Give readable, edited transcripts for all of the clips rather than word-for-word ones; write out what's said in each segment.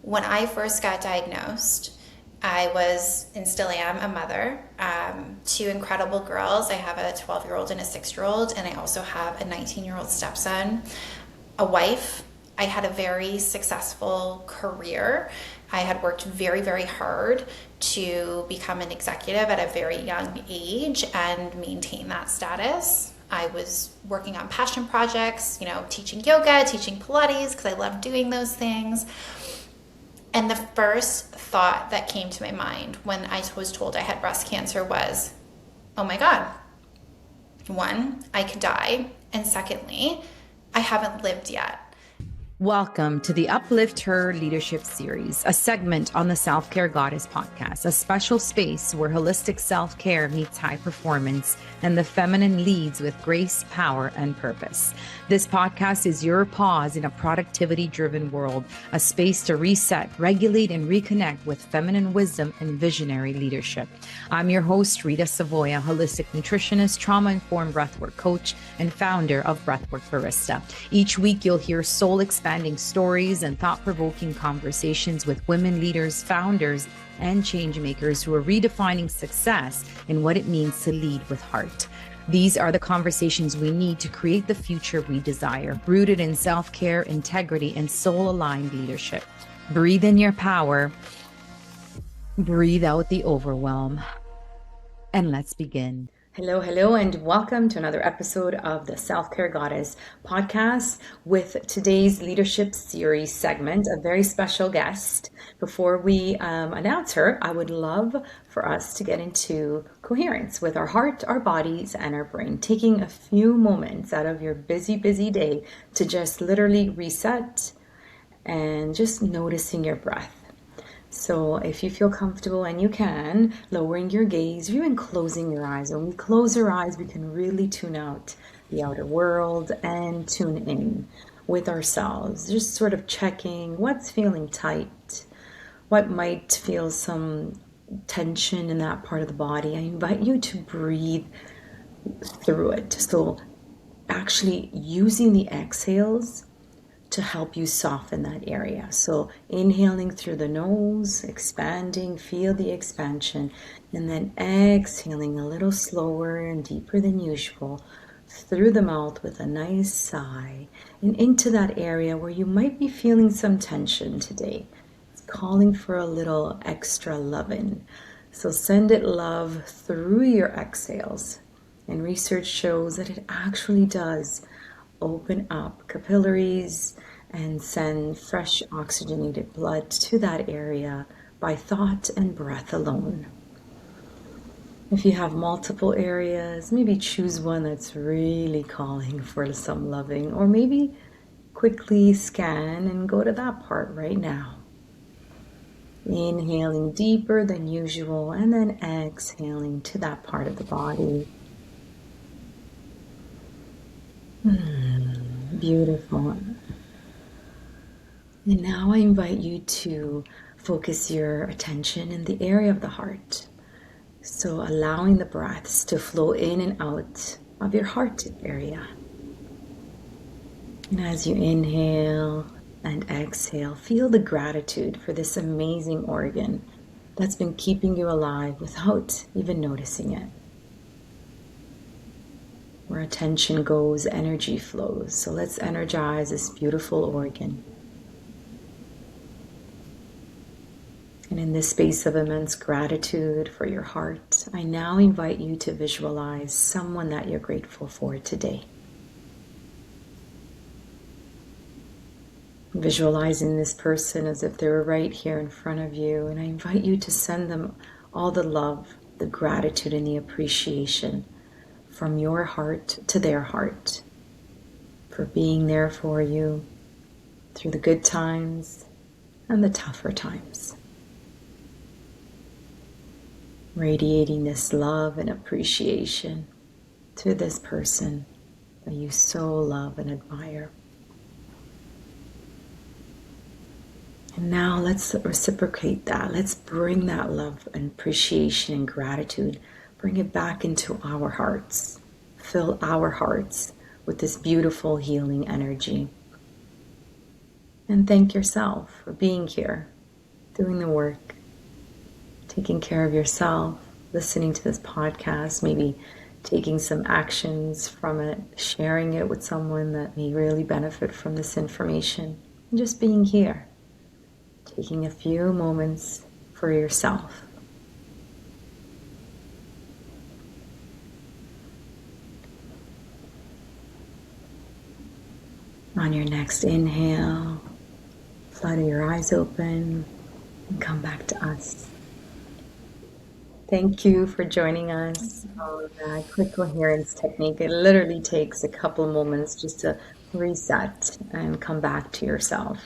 When I first got diagnosed, I was and still am a mother. Two incredible girls. I have a 12-year-old and a 6-year-old, and I also have a 19-year-old stepson. A wife. I had a very successful career. I had worked very, very hard to become an executive at a very young age and maintain that status. I was working on passion projects, teaching yoga, teaching Pilates, because I love doing those things. And the first thought that came to my mind when I was told I had breast cancer was, oh my God, one, I could die. And secondly, I haven't lived yet. Welcome to the UpliftHer Leadership Series, a segment on the Self-Care Goddess podcast, a special space where holistic self-care meets high performance and the feminine leads with grace, power, and purpose. This podcast is your pause in a productivity-driven world, a space to reset, regulate, and reconnect with feminine wisdom and visionary leadership. I'm your host, Rita Savoya, holistic nutritionist, trauma-informed breathwork coach, and founder of Breathwork Barista. Each week, you'll hear soul-expanding stories and thought-provoking conversations with women leaders, founders, and change makers who are redefining success and what it means to lead with heart. These are the conversations we need to create the future we desire, rooted in self-care, integrity, and soul-aligned leadership. Breathe in your power, breathe out the overwhelm, and let's begin. Hello, and welcome to another episode of the Self-Care Goddess podcast with today's Leadership Series segment, a very special guest. Before we announce her, I would love for us to get into coherence with our heart, our bodies, and our brain, taking a few moments out of your busy day to just literally reset and just noticing your breath. So if you feel comfortable and you can, lowering your gaze, or even closing your eyes. When we close our eyes, we can really tune out the outer world and tune in with ourselves. Just sort of checking what's feeling tight, what might feel some tension in that part of the body. I invite you to breathe through it. So actually using the exhales to help you soften that area. So inhaling through the nose, expanding, feel the expansion, and then exhaling a little slower and deeper than usual through the mouth with a nice sigh and into that area where you might be feeling some tension today. It's calling for a little extra loving. So send it love through your exhales. And research shows that it actually does open up capillaries and send fresh oxygenated blood to that area by thought and breath alone. If you have multiple areas, maybe choose one that's really calling for some loving, or maybe quickly scan and go to that part right now. Inhaling deeper than usual and then exhaling to that part of the body. Beautiful. And now I invite you to focus your attention in the area of the heart. So allowing the breaths to flow in and out of your heart area. And as you inhale and exhale, feel the gratitude for this amazing organ that's been keeping you alive without even noticing it. Where attention goes, energy flows. So let's energize this beautiful organ. And in this space of immense gratitude for your heart, I now invite you to visualize someone that you're grateful for today. Visualizing this person as if they were right here in front of you. And I invite you to send them all the love, the gratitude, and the appreciation from your heart to their heart for being there for you through the good times and the tougher times. Radiating this love and appreciation to this person that you so love and admire. And now let's reciprocate that. Let's bring that love and appreciation and gratitude, bring it back into our hearts. Fill our hearts with this beautiful healing energy. And thank yourself for being here, doing the work, taking care of yourself, listening to this podcast, maybe taking some actions from it, sharing it with someone that may really benefit from this information, and just being here, taking a few moments for yourself. On your next inhale, flutter your eyes open and come back to us. Thank you for joining us on that quick coherence technique. It literally takes a couple moments just to reset and come back to yourself.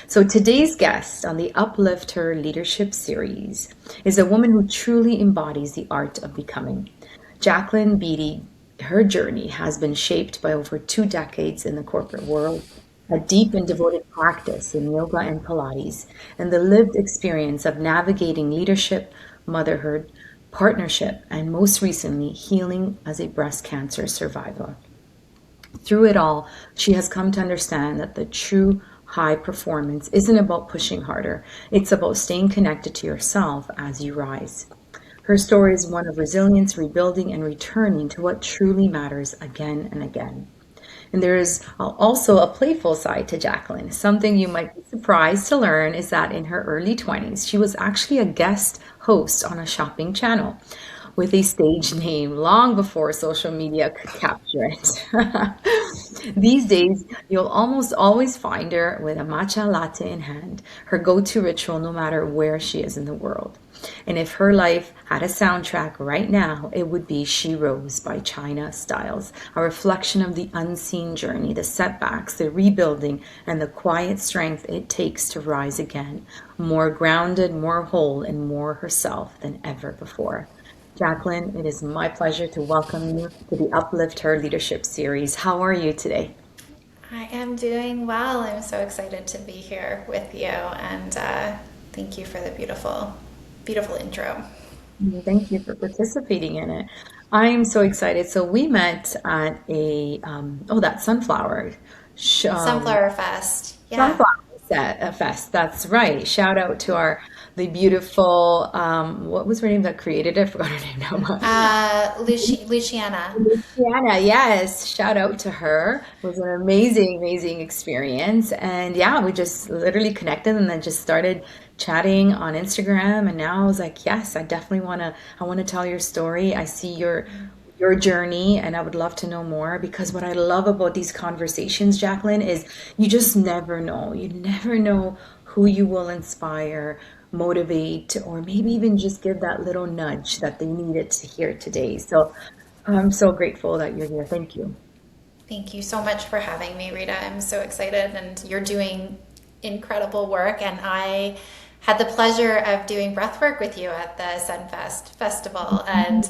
So today's guest on the UpliftHer Leadership Series is a woman who truly embodies the art of becoming. Jacqueline Beatty. Her journey has been shaped by over 2 decades in the corporate world, a deep and devoted practice in yoga and Pilates, and the lived experience of navigating leadership, motherhood, partnership, and most recently, healing as a breast cancer survivor. Through it all, she has come to understand that the true high performance isn't about pushing harder. It's about staying connected to yourself as you rise. Her story is one of resilience, rebuilding, and returning to what truly matters again and again. And there is also a playful side to Jacqueline. Something you might be surprised to learn is that in her early 20s, she was actually a guest host on a shopping channel with a stage name long before social media could capture it. These days, you'll almost always find her with a matcha latte in hand, her go-to ritual no matter where she is in the world. And if her life had a soundtrack right now, it would be She Rose by China Styles, a reflection of the unseen journey, the setbacks, the rebuilding, and the quiet strength it takes to rise again, more grounded, more whole, and more herself than ever before. Jacqueline, it is my pleasure to welcome you to the Uplift Her Leadership Series. How are you today? I am doing well. I'm so excited to be here with you, and thank you for the beautiful intro. Thank you for participating in it. I am so excited. So we met at that Sunflower Fest. Yeah. Fest. That's right. Shout out to the beautiful, what was her name that created it? I forgot her name now. Luciana. Luciana, yes. Shout out to her. It was an amazing experience. And yeah, we just literally connected and then just started chatting on Instagram. And now I was like, yes, I definitely I want to tell your story. I see your journey and I would love to know more, because what I love about these conversations, Jacqueline, is you just never know. You never know who you will inspire, motivate, or maybe even just give that little nudge that they needed to hear today. So I'm so grateful that you're here. Thank you. Thank you so much for having me, Rita. I'm so excited, and you're doing incredible work, and I had the pleasure of doing breathwork with you at the Sunfest Festival, and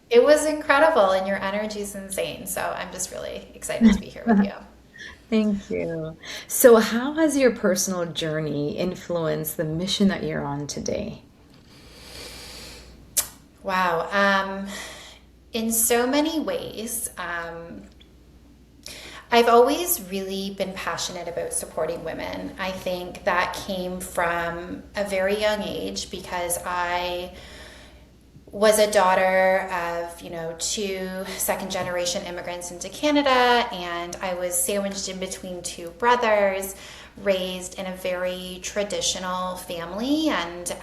it was incredible, and your energy is insane. So I'm just really excited to be here with you. Thank you. So how has your personal journey influenced the mission that you're on today? Wow. In so many ways. I've always really been passionate about supporting women. I think that came from a very young age because I was a daughter of, 2 second-generation immigrants into Canada, and I was sandwiched in between 2 brothers, raised in a very traditional family, and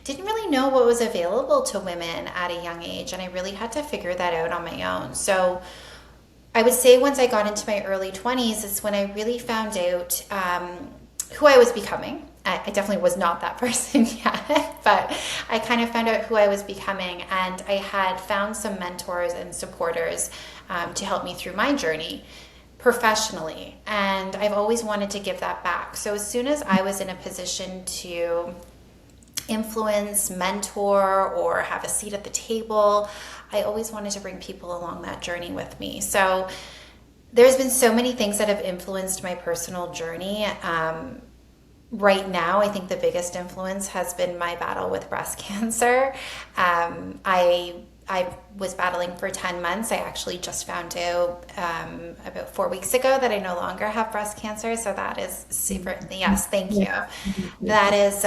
didn't really know what was available to women at a young age, and I really had to figure that out on my own. So I would say once I got into my early 20s, it's when I really found out who I was becoming. I definitely was not that person yet, but I kind of found out who I was becoming, and I had found some mentors and supporters to help me through my journey professionally, and I've always wanted to give that back. So as soon as I was in a position to influence, mentor, or have a seat at the table, I always wanted to bring people along that journey with me. So there's been so many things that have influenced my personal journey. Right now, I think the biggest influence has been my battle with breast cancer. I I was battling for 10 months. I actually just found out about 4 weeks ago that I no longer have breast cancer. So that is super, yes, thank you. That is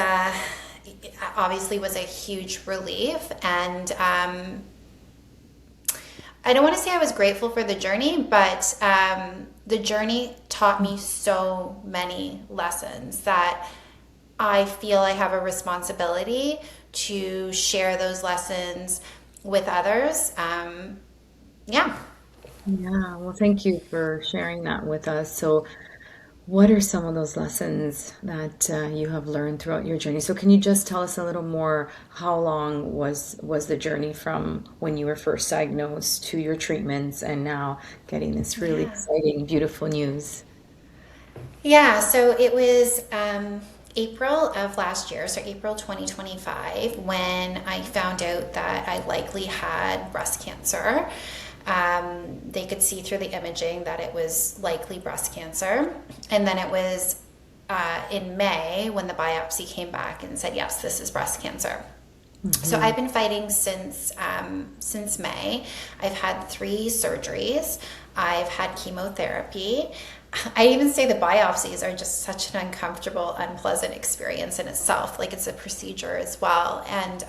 obviously was a huge relief. And I don't want to say I was grateful for the journey, but the journey taught me so many lessons that I feel I have a responsibility to share those lessons with others. Yeah. Yeah, well, thank you for sharing that with us. So, what are some of those lessons that you have learned throughout your journey? So, can you just tell us a little more? How long was the journey from when you were first diagnosed to your treatments and now getting this really Yeah. exciting, beautiful news? Yeah, so it was April of last year, so April 2025, when I found out that I likely had breast cancer. They could see through the imaging that it was likely breast cancer. And then it was in May when the biopsy came back and said, yes, this is breast cancer. So I've been fighting since May. I've had 3 surgeries. I've had chemotherapy. I even say the biopsies are just such an uncomfortable, unpleasant experience in itself. Like, it's a procedure as well. And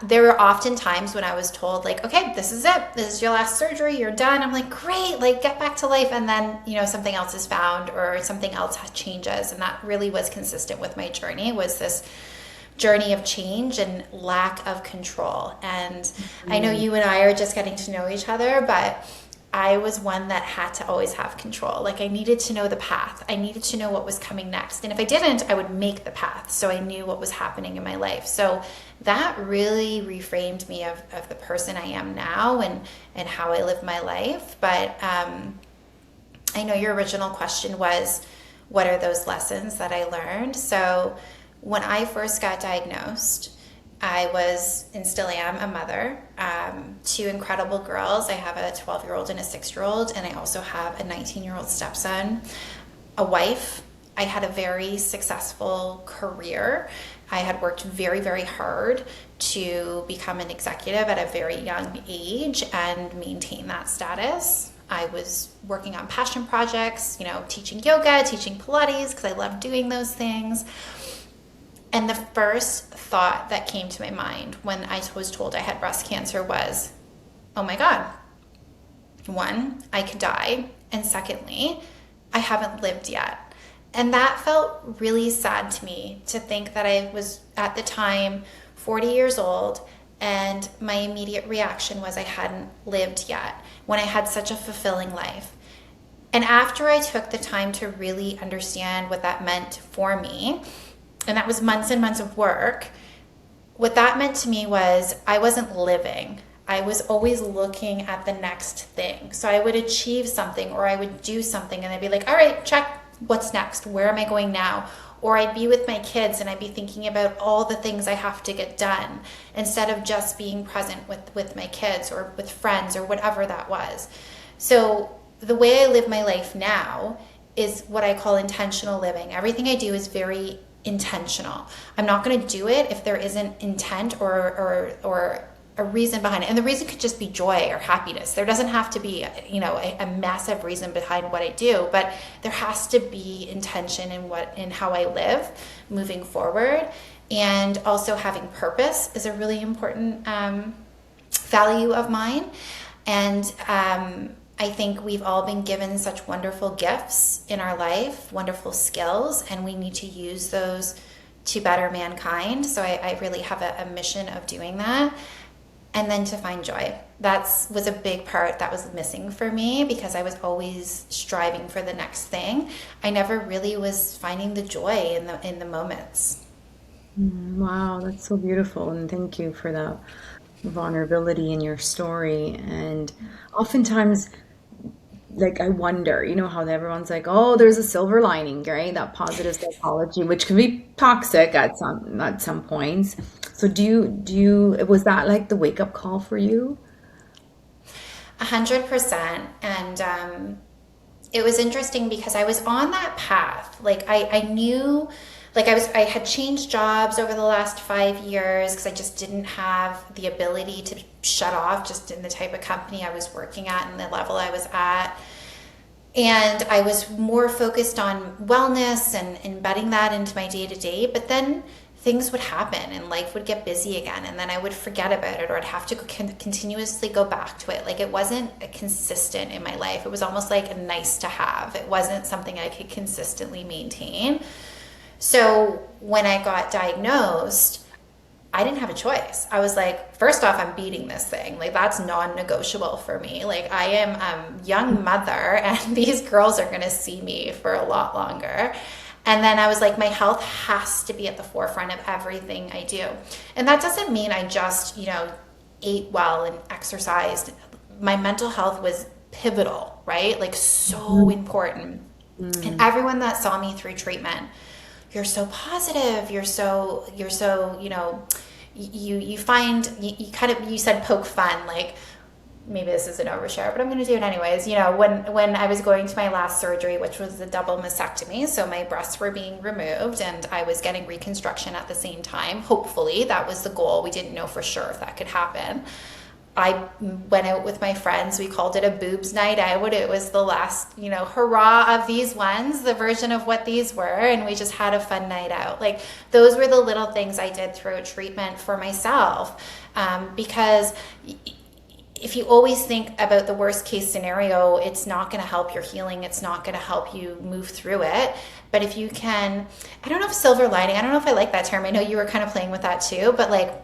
there were often times when I was told, like, okay, this is it. This is your last surgery. You're done. I'm like, great, like, get back to life. And then, something else is found or something else changes. And that really was consistent with my journey, was this journey of change and lack of control. And I know you and I are just getting to know each other, but I was one that had to always have control. Like, I needed to know the path. I needed to know what was coming next. And if I didn't, I would make the path. So I knew what was happening in my life. So that really reframed me of the person I am now and how I live my life. But I know your original question was, what are those lessons that I learned? So when I first got diagnosed, I was, and still am, a mother, 2 incredible girls. I have a 12-year-old and a 6-year-old, and I also have a 19-year-old stepson, a wife. I had a very successful career. I had worked very, very hard to become an executive at a very young age and maintain that status. I was working on passion projects, teaching yoga, teaching Pilates, because I love doing those things. And the first thought that came to my mind when I was told I had breast cancer was, oh my God, 1, I could die. And secondly, I haven't lived yet. And that felt really sad to me, to think that I was at the time 40 years old and my immediate reaction was I hadn't lived yet when I had such a fulfilling life. And after I took the time to really understand what that meant for me, and that was months and months of work, what that meant to me was I wasn't living. I was always looking at the next thing. So I would achieve something or I would do something and I'd be like, all right, check, what's next? Where am I going now? Or I'd be with my kids and I'd be thinking about all the things I have to get done instead of just being present with my kids or with friends or whatever that was. So the way I live my life now is what I call intentional living. Everything I do is very intentional. I'm not going to do it if there isn't intent or a reason behind it. And the reason could just be joy or happiness. There doesn't have to be, a massive reason behind what I do, but there has to be intention in how I live moving forward. And also having purpose is a really important value of mine. And I think we've all been given such wonderful gifts in our life, wonderful skills, and we need to use those to better mankind. So I really have a mission of doing that. And then to find joy. That was a big part that was missing for me because I was always striving for the next thing. I never really was finding the joy in the moments. Wow, that's so beautiful. And thank you for that vulnerability in your story. And oftentimes, like, I wonder, how everyone's like, oh, there's a silver lining, right? That positive psychology, which can be toxic at some points. So was that like the wake up call for you? 100%. And it was interesting because I was on that path. Like I knew like I had changed jobs over the last 5 years because I just didn't have the ability to shut off just in the type of company I was working at and the level I was at. And I was more focused on wellness and embedding that into my day-to-day, but then things would happen and life would get busy again, and then I would forget about it, or I'd have to continuously go back to it. Like, it wasn't consistent in my life. It was almost like a nice to have. It wasn't something I could consistently maintain. So when I got diagnosed, I didn't have a choice. I was like, first off, I'm beating this thing. Like, that's non-negotiable for me. Like, I am a young mother and these girls are going to see me for a lot longer. And then I was like, my health has to be at the forefront of everything I do. And that doesn't mean I just, ate well and exercised. My mental health was pivotal, right? Like, so important. And everyone that saw me through treatment, you're so positive, you're so, you find, you said poke fun, like, maybe this is an overshare, but I'm going to do it anyways. When I was going to my last surgery, which was a double mastectomy, so my breasts were being removed and I was getting reconstruction at the same time. Hopefully, that was the goal. We didn't know for sure if that could happen. I went out with my friends. We called it a boobs night out. It was the last, hurrah of these ones, the version of what these were. And we just had a fun night out. Like, those were the little things I did throughout treatment for myself. Because if you always think about the worst case scenario, it's not going to help your healing. It's not going to help you move through it. But if you can, I don't know if silver lining, I don't know if I like that term. I know you were kind of playing with that too, but like,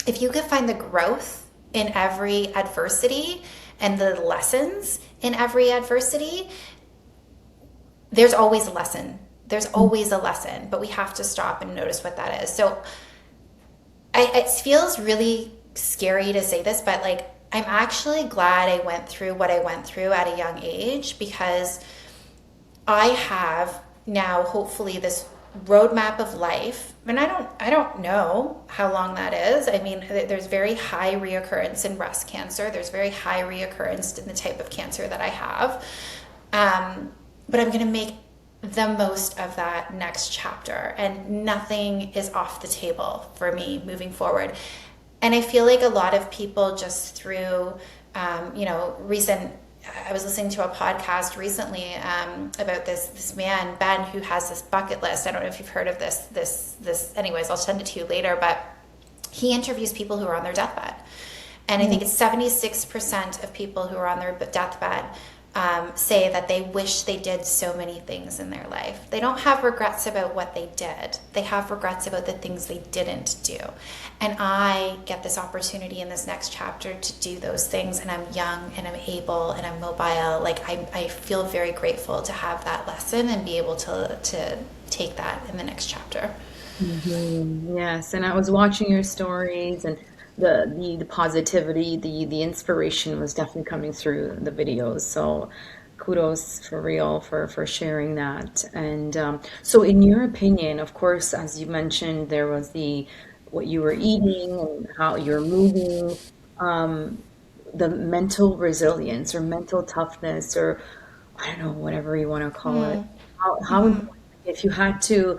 if you could find the growth in every adversity and the lessons in every adversity, there's always a lesson. There's always a lesson, but we have to stop and notice what that is. So it feels really scary to say this, but like, I'm actually glad I went through what I went through at a young age, because I have now hopefully this roadmap of life, and I don't know how long that is. I mean, there's very high reoccurrence in breast cancer. There's very high reoccurrence in the type of cancer that I have. But I'm going to make the most of that next chapter, and nothing is off the table for me moving forward. And I feel like a lot of people just through, I was listening to a podcast recently about this man, Ben, who has this bucket list. I don't know if you've heard of this. Anyways, I'll send it to you later. But he interviews people who are on their deathbed. And I think it's 76% of people who are on their deathbed say that they wish they did so many things in their life. They don't have regrets about what they did. They have regrets about the things they didn't do. And I get this opportunity in this next chapter to do those things, and I'm young and I'm able and I'm mobile. Like, I feel very grateful to have that lesson and be able to take that in the next chapter. Mm-hmm. Yes, and I was watching your stories, and the positivity, the inspiration was definitely coming through the videos. So kudos for real for sharing that. And so in your opinion, of course, as you mentioned, there was what you were eating and how you're moving, the mental resilience or mental toughness, or I don't know, whatever you want to call it. How important, if you had to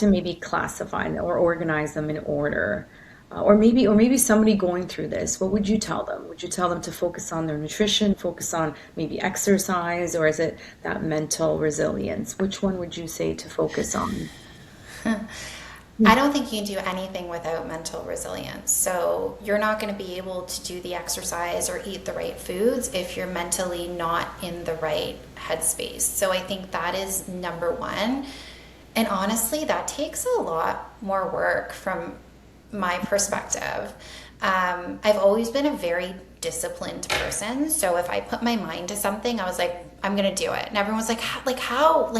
maybe classify them or organize them in order, or maybe somebody going through this, what would you tell them? Would you tell them to focus on their nutrition, focus on maybe exercise, or is it that mental resilience? Which one would you say to focus on? I don't think you can do anything without mental resilience. So you're not going to be able to do the exercise or eat the right foods if you're mentally not in the right headspace. So I think that is number one. And honestly, that takes a lot more work from my perspective. I've always been a very disciplined person. So if I put my mind to something, I was like, I'm going to do it. And everyone was like, how?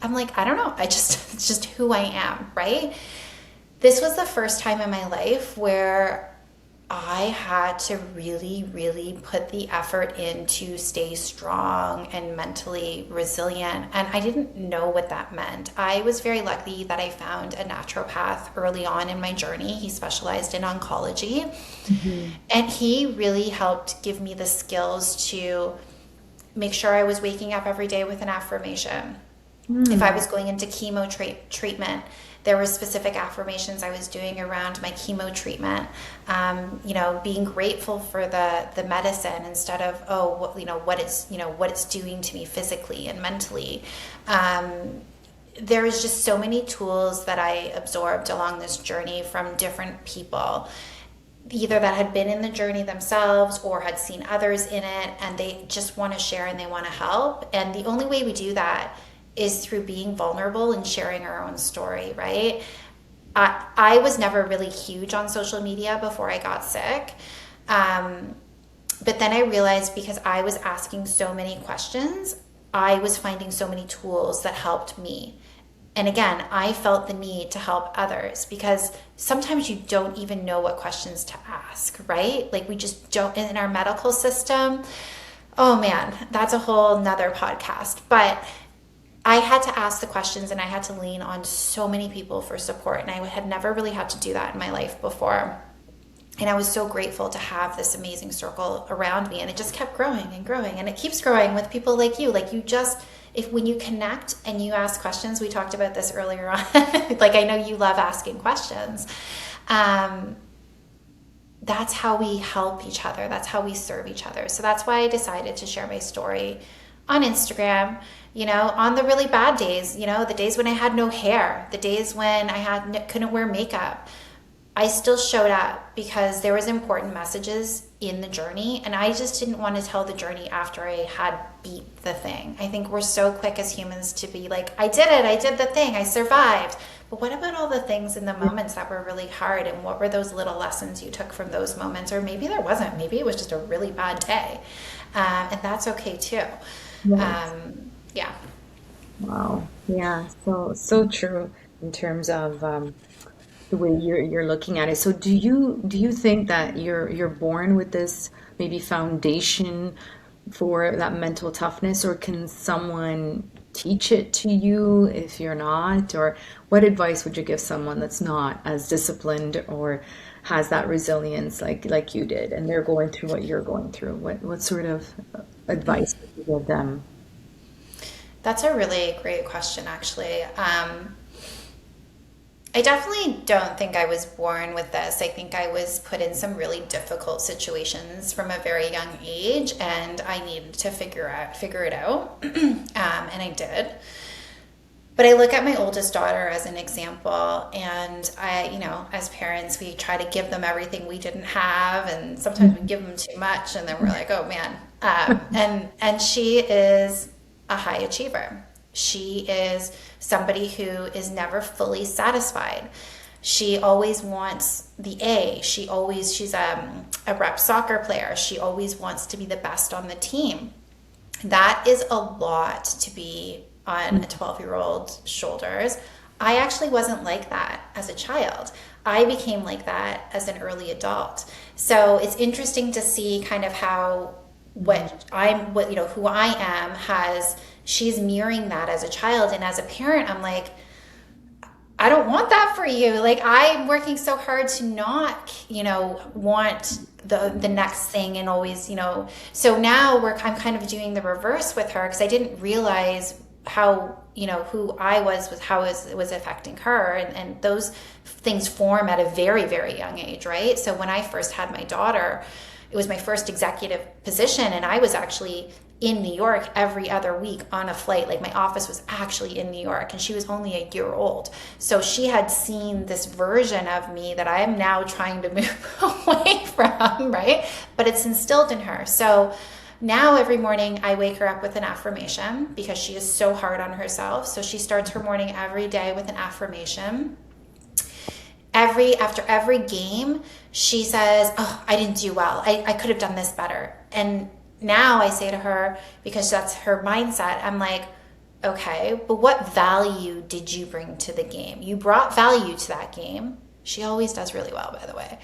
I'm like, I don't know. It's just who I am, right? This was the first time in my life where I had to really, really put the effort in to stay strong and mentally resilient. And I didn't know what that meant. I was very lucky that I found a naturopath early on in my journey. He specialized in oncology. Mm-hmm. And he really helped give me the skills to make sure I was waking up every day with an affirmation. If I was going into chemo treatment, there were specific affirmations I was doing around my chemo treatment. Being grateful for the medicine instead of what it's doing to me physically and mentally. There was just so many tools that I absorbed along this journey from different people, either that had been in the journey themselves or had seen others in it, and they just want to share and they want to help. And the only way we do that is through being vulnerable and sharing our own story, right? I was never really huge on social media before I got sick. But then I realized, because I was asking so many questions, I was finding so many tools that helped me. And again, I felt the need to help others, because sometimes you don't even know what questions to ask, right? Like, we just don't in our medical system. Oh man, that's a whole nother podcast. But I had to ask the questions, and I had to lean on so many people for support. And I had never really had to do that in my life before. And I was so grateful to have this amazing circle around me. And it just kept growing and growing. And it keeps growing with people like you. Like, when you connect and you ask questions, we talked about this earlier on. Like, I know you love asking questions. That's how we help each other. That's how we serve each other. So that's why I decided to share my story on Instagram, on the really bad days, the days when I had no hair, the days when I couldn't wear makeup. I still showed up because there was important messages in the journey, and I just didn't want to tell the journey after I had beat the thing. I think we're so quick as humans to be like, I did it, I did the thing, I survived. But what about all the things in the moments that were really hard, and what were those little lessons you took from those moments? Or maybe there wasn't, maybe it was just a really bad day. And that's okay too. Yes. Yeah. Wow. Yeah. So true in terms of the way you're looking at it. So do you think that you're born with this maybe foundation for that mental toughness, or can someone teach it to you if you're not? Or what advice would you give someone that's not as disciplined or has that resilience like you did, and they're going through what you're going through? What sort of advice would you give them? That's a really great question, actually. I definitely don't think I was born with this. I think I was put in some really difficult situations from a very young age, and I needed to figure it out. And I did. But I look at my oldest daughter as an example, and as parents, we try to give them everything we didn't have, and sometimes we give them too much, and then we're like, oh man. And she is a high achiever. She is somebody who is never fully satisfied. She always wants the A. She's a rep soccer player. She always wants to be the best on the team. That is a lot to be on a 12-year-old's shoulders. I actually wasn't like that as a child. I became like that as an early adult. So it's interesting to see kind of how who I am she's mirroring that as a child. And as a parent, I'm like, I don't want that for you. Like, I'm working so hard to not, want the next thing, and always, so now I'm kind of doing the reverse with her, because I didn't realize how, who I was with how it was affecting her. And those things form at a very, very young age, right? So when I first had my daughter, it was my first executive position, and I was actually in New York every other week on a flight. Like, my office was actually in New York, and she was only a year old. So she had seen this version of me that I am now trying to move away from, right? But it's instilled in her. So now every morning I wake her up with an affirmation, because she is so hard on herself. So she starts her morning every day with an affirmation. After every game, she says, oh, I didn't do well. I could have done this better. And now I say to her, because that's her mindset, I'm like, okay, but what value did you bring to the game? You brought value to that game. She always does really well, by the way.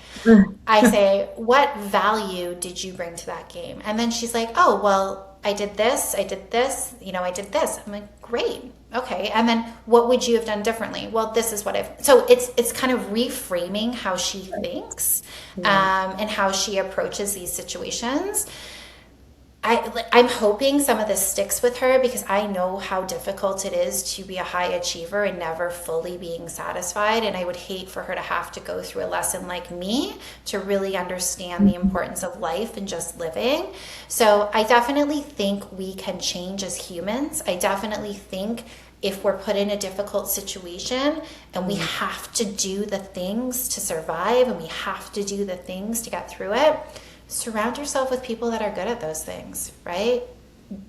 I say, what value did you bring to that game? And then she's like, oh, well, I did this, I did this. I'm like, great. Okay. And then what would you have done differently? Well, this is what so it's kind of reframing how she thinks, and how she approaches these situations. I'm hoping some of this sticks with her, because I know how difficult it is to be a high achiever and never fully being satisfied. And I would hate for her to have to go through a lesson like me to really understand the importance of life and just living. So I definitely think we can change as humans. I definitely think if we're put in a difficult situation and we have to do the things to survive and we have to do the things to get through it, surround yourself with people that are good at those things, right?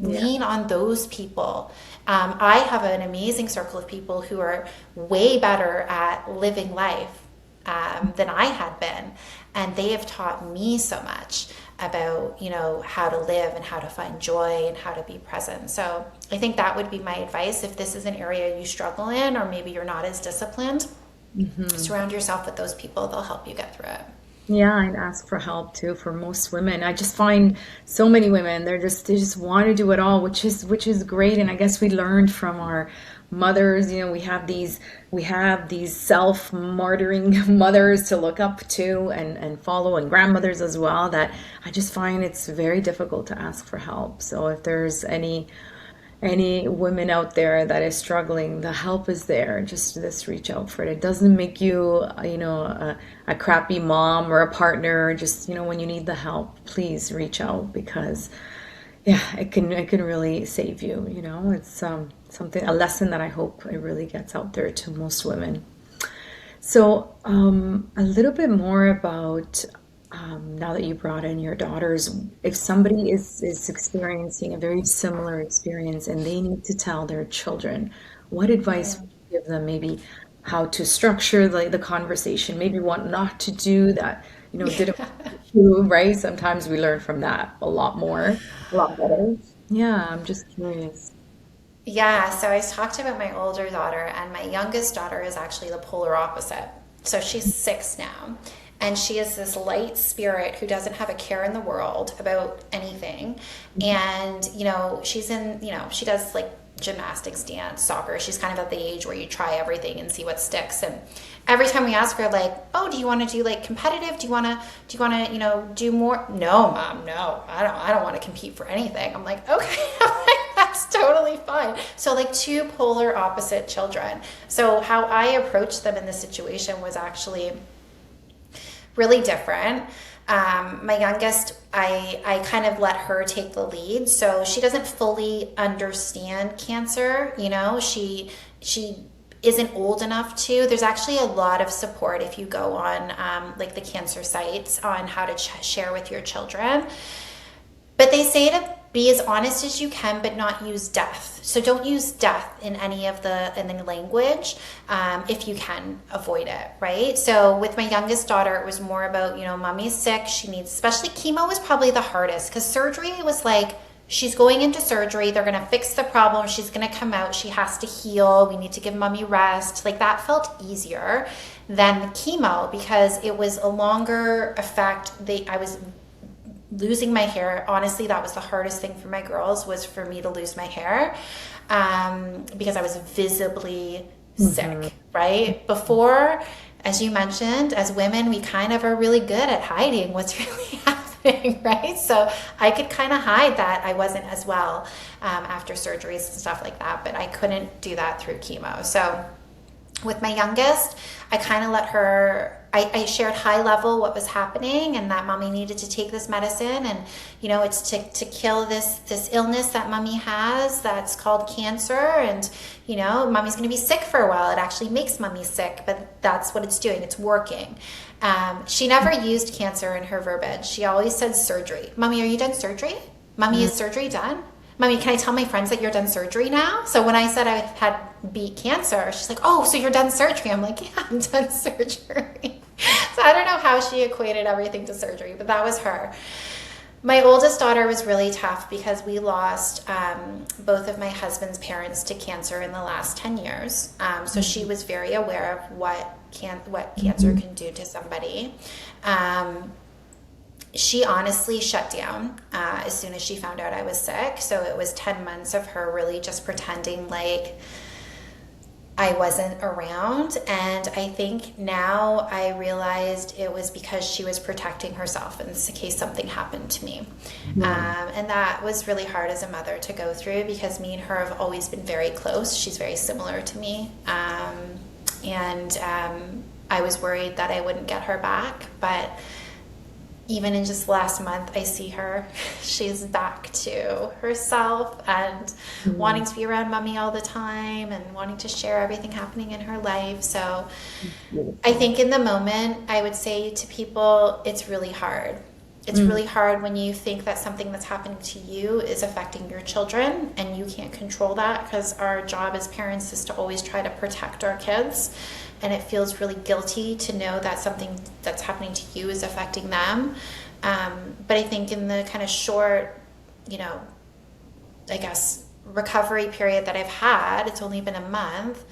Lean on those people. I have an amazing circle of people who are way better at living life than I had been. And they have taught me so much about, how to live and how to find joy and how to be present. So I think that would be my advice. If this is an area you struggle in, or maybe you're not as disciplined, surround yourself with those people. They'll help you get through it. Yeah, and ask for help too. For most women, I just find so many women they just want to do it all, which is great. And I guess we learned from our mothers. We have these self-martyring mothers to look up to and follow, and grandmothers as well. That I just find it's very difficult to ask for help. So if there's any women out there that is struggling, the help is there. Just reach out for it. It doesn't make you, a crappy mom or a partner. Just, when you need the help, please reach out, because it can really save you. It's a lesson that I hope it really gets out there to most women. So a little bit more about, now that you brought in your daughters, if somebody is experiencing a very similar experience and they need to tell their children, what advice would you give them? Maybe how to structure the conversation, maybe what not to do that, didn't want to do, right? Sometimes we learn from that a lot better. Yeah, I'm just curious. Yeah, so I talked about my older daughter, and my youngest daughter is actually the polar opposite. So she's 6 now. And she is this light spirit who doesn't have a care in the world about anything. And, she's in, she does like gymnastics, dance, soccer. She's kind of at the age where you try everything and see what sticks. And every time we ask her, like, oh, do you want to do like competitive? Do you want to, do more? No, Mom, no, I don't want to compete for anything. I'm like, okay, that's totally fine. So like 2 polar opposite children. So how I approached them in this situation was actually really different. My youngest, I kind of let her take the lead. So she doesn't fully understand cancer. She isn't old enough to. There's actually a lot of support if you go on like the cancer sites on how to share with your children. But they say to be as honest as you can, but not use death. So don't use death in any language if you can avoid it, right? So with my youngest daughter, it was more about, mommy's sick. She needs, especially chemo was probably the hardest, because surgery was like, she's going into surgery. They're going to fix the problem. She's going to come out. She has to heal. We need to give mommy rest. Like that felt easier than the chemo, because it was a longer effect. I was losing my hair. Honestly, that was the hardest thing for my girls, was for me to lose my hair, because I was visibly sick, right? Before, as you mentioned, as women, we kind of are really good at hiding what's really happening, right? So I could kind of hide that I wasn't as well after surgeries and stuff like that, but I couldn't do that through chemo. So with my youngest, I kind of let her, I shared high level what was happening, and that mommy needed to take this medicine, and it's to kill this illness that mommy has that's called cancer, and mommy's going to be sick for a while. It actually makes mommy sick, but that's what it's doing. It's working. She never used cancer in her verbiage. She always said surgery. Mommy, are you done surgery? Mommy, is surgery done? Mommy, can I tell my friends that you're done surgery now? So when I said I had beat cancer, she's like, oh, so you're done surgery. I'm like, yeah, I'm done surgery. So I don't know how she equated everything to surgery, but that was her. My oldest daughter was really tough because we lost both of my husband's parents to cancer in the last 10 years. So she was very aware of what cancer can do to somebody. She honestly shut down as soon as she found out I was sick. So it was 10 months of her really just pretending like I wasn't around. And I think now I realized it was because she was protecting herself in case something happened to me. And that was really hard as a mother to go through, because me and her have always been very close. She's very similar to me. And I was worried that I wouldn't get her back. But even in just last month, I see her. She's back to herself and wanting to be around mommy all the time and wanting to share everything happening in her life. So I think in the moment, I would say to people, it's really hard. It's really hard when you think that something that's happening to you is affecting your children, and you can't control that, because our job as parents is to always try to protect our kids. And it feels really guilty to know that something that's happening to you is affecting them. But I think in the kind of short, I guess, recovery period that I've had, it's only been a month,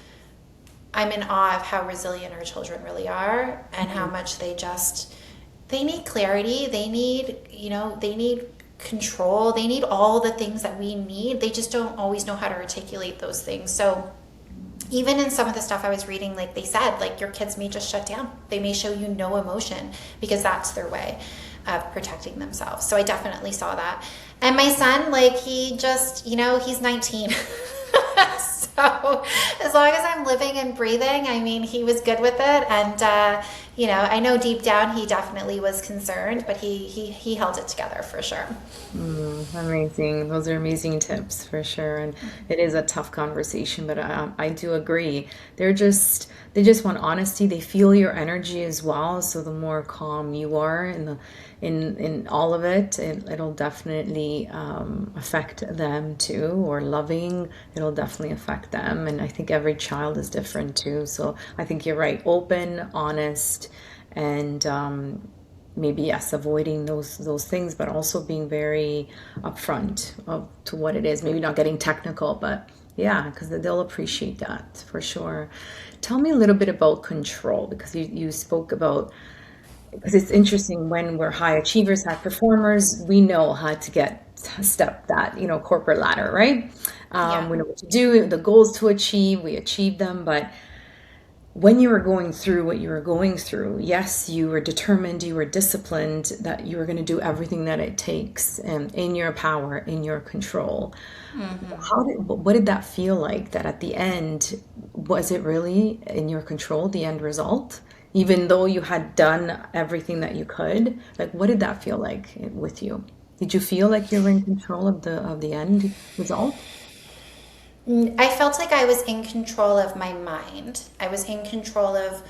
I'm in awe of how resilient our children really are, and how much they need clarity. They need control. They need all the things that we need. They just don't always know how to articulate those things. So even in some of the stuff I was reading, like they said, like, your kids may just shut down. They may show you no emotion, because that's their way of protecting themselves. So I definitely saw that. And my son, like, he just, he's 19. So as long as I'm living and breathing, I mean, he was good with it. And, I know deep down he definitely was concerned, but he held it together for sure. Amazing. Those are amazing tips for sure. And it is a tough conversation, but I do agree. They just want honesty. They feel your energy as well. So the more calm you are in all of it, it'll definitely affect them too. Or loving, it'll definitely affect them. And I think every child is different too. So I think you're right. Open, honest, and maybe, yes, avoiding those things, but also being very upfront to what it is. Maybe not getting technical, but yeah, because they'll appreciate that for sure. Tell me a little bit about control, because you spoke about, because it's interesting, when we're high achievers, high performers, we know how to step that, corporate ladder, right? We know what to do, the goals to achieve, we achieve them, but when you were going through what you were going through, yes, you were determined, you were disciplined, that you were going to do everything that it takes, and in your power, in your control. What did that feel like? That at the end, was it really in your control, the end result? Even though you had done everything that you could, like, what did that feel like with you? Did you feel like you were in control of the end result? I felt like I was in control of my mind. I was in control of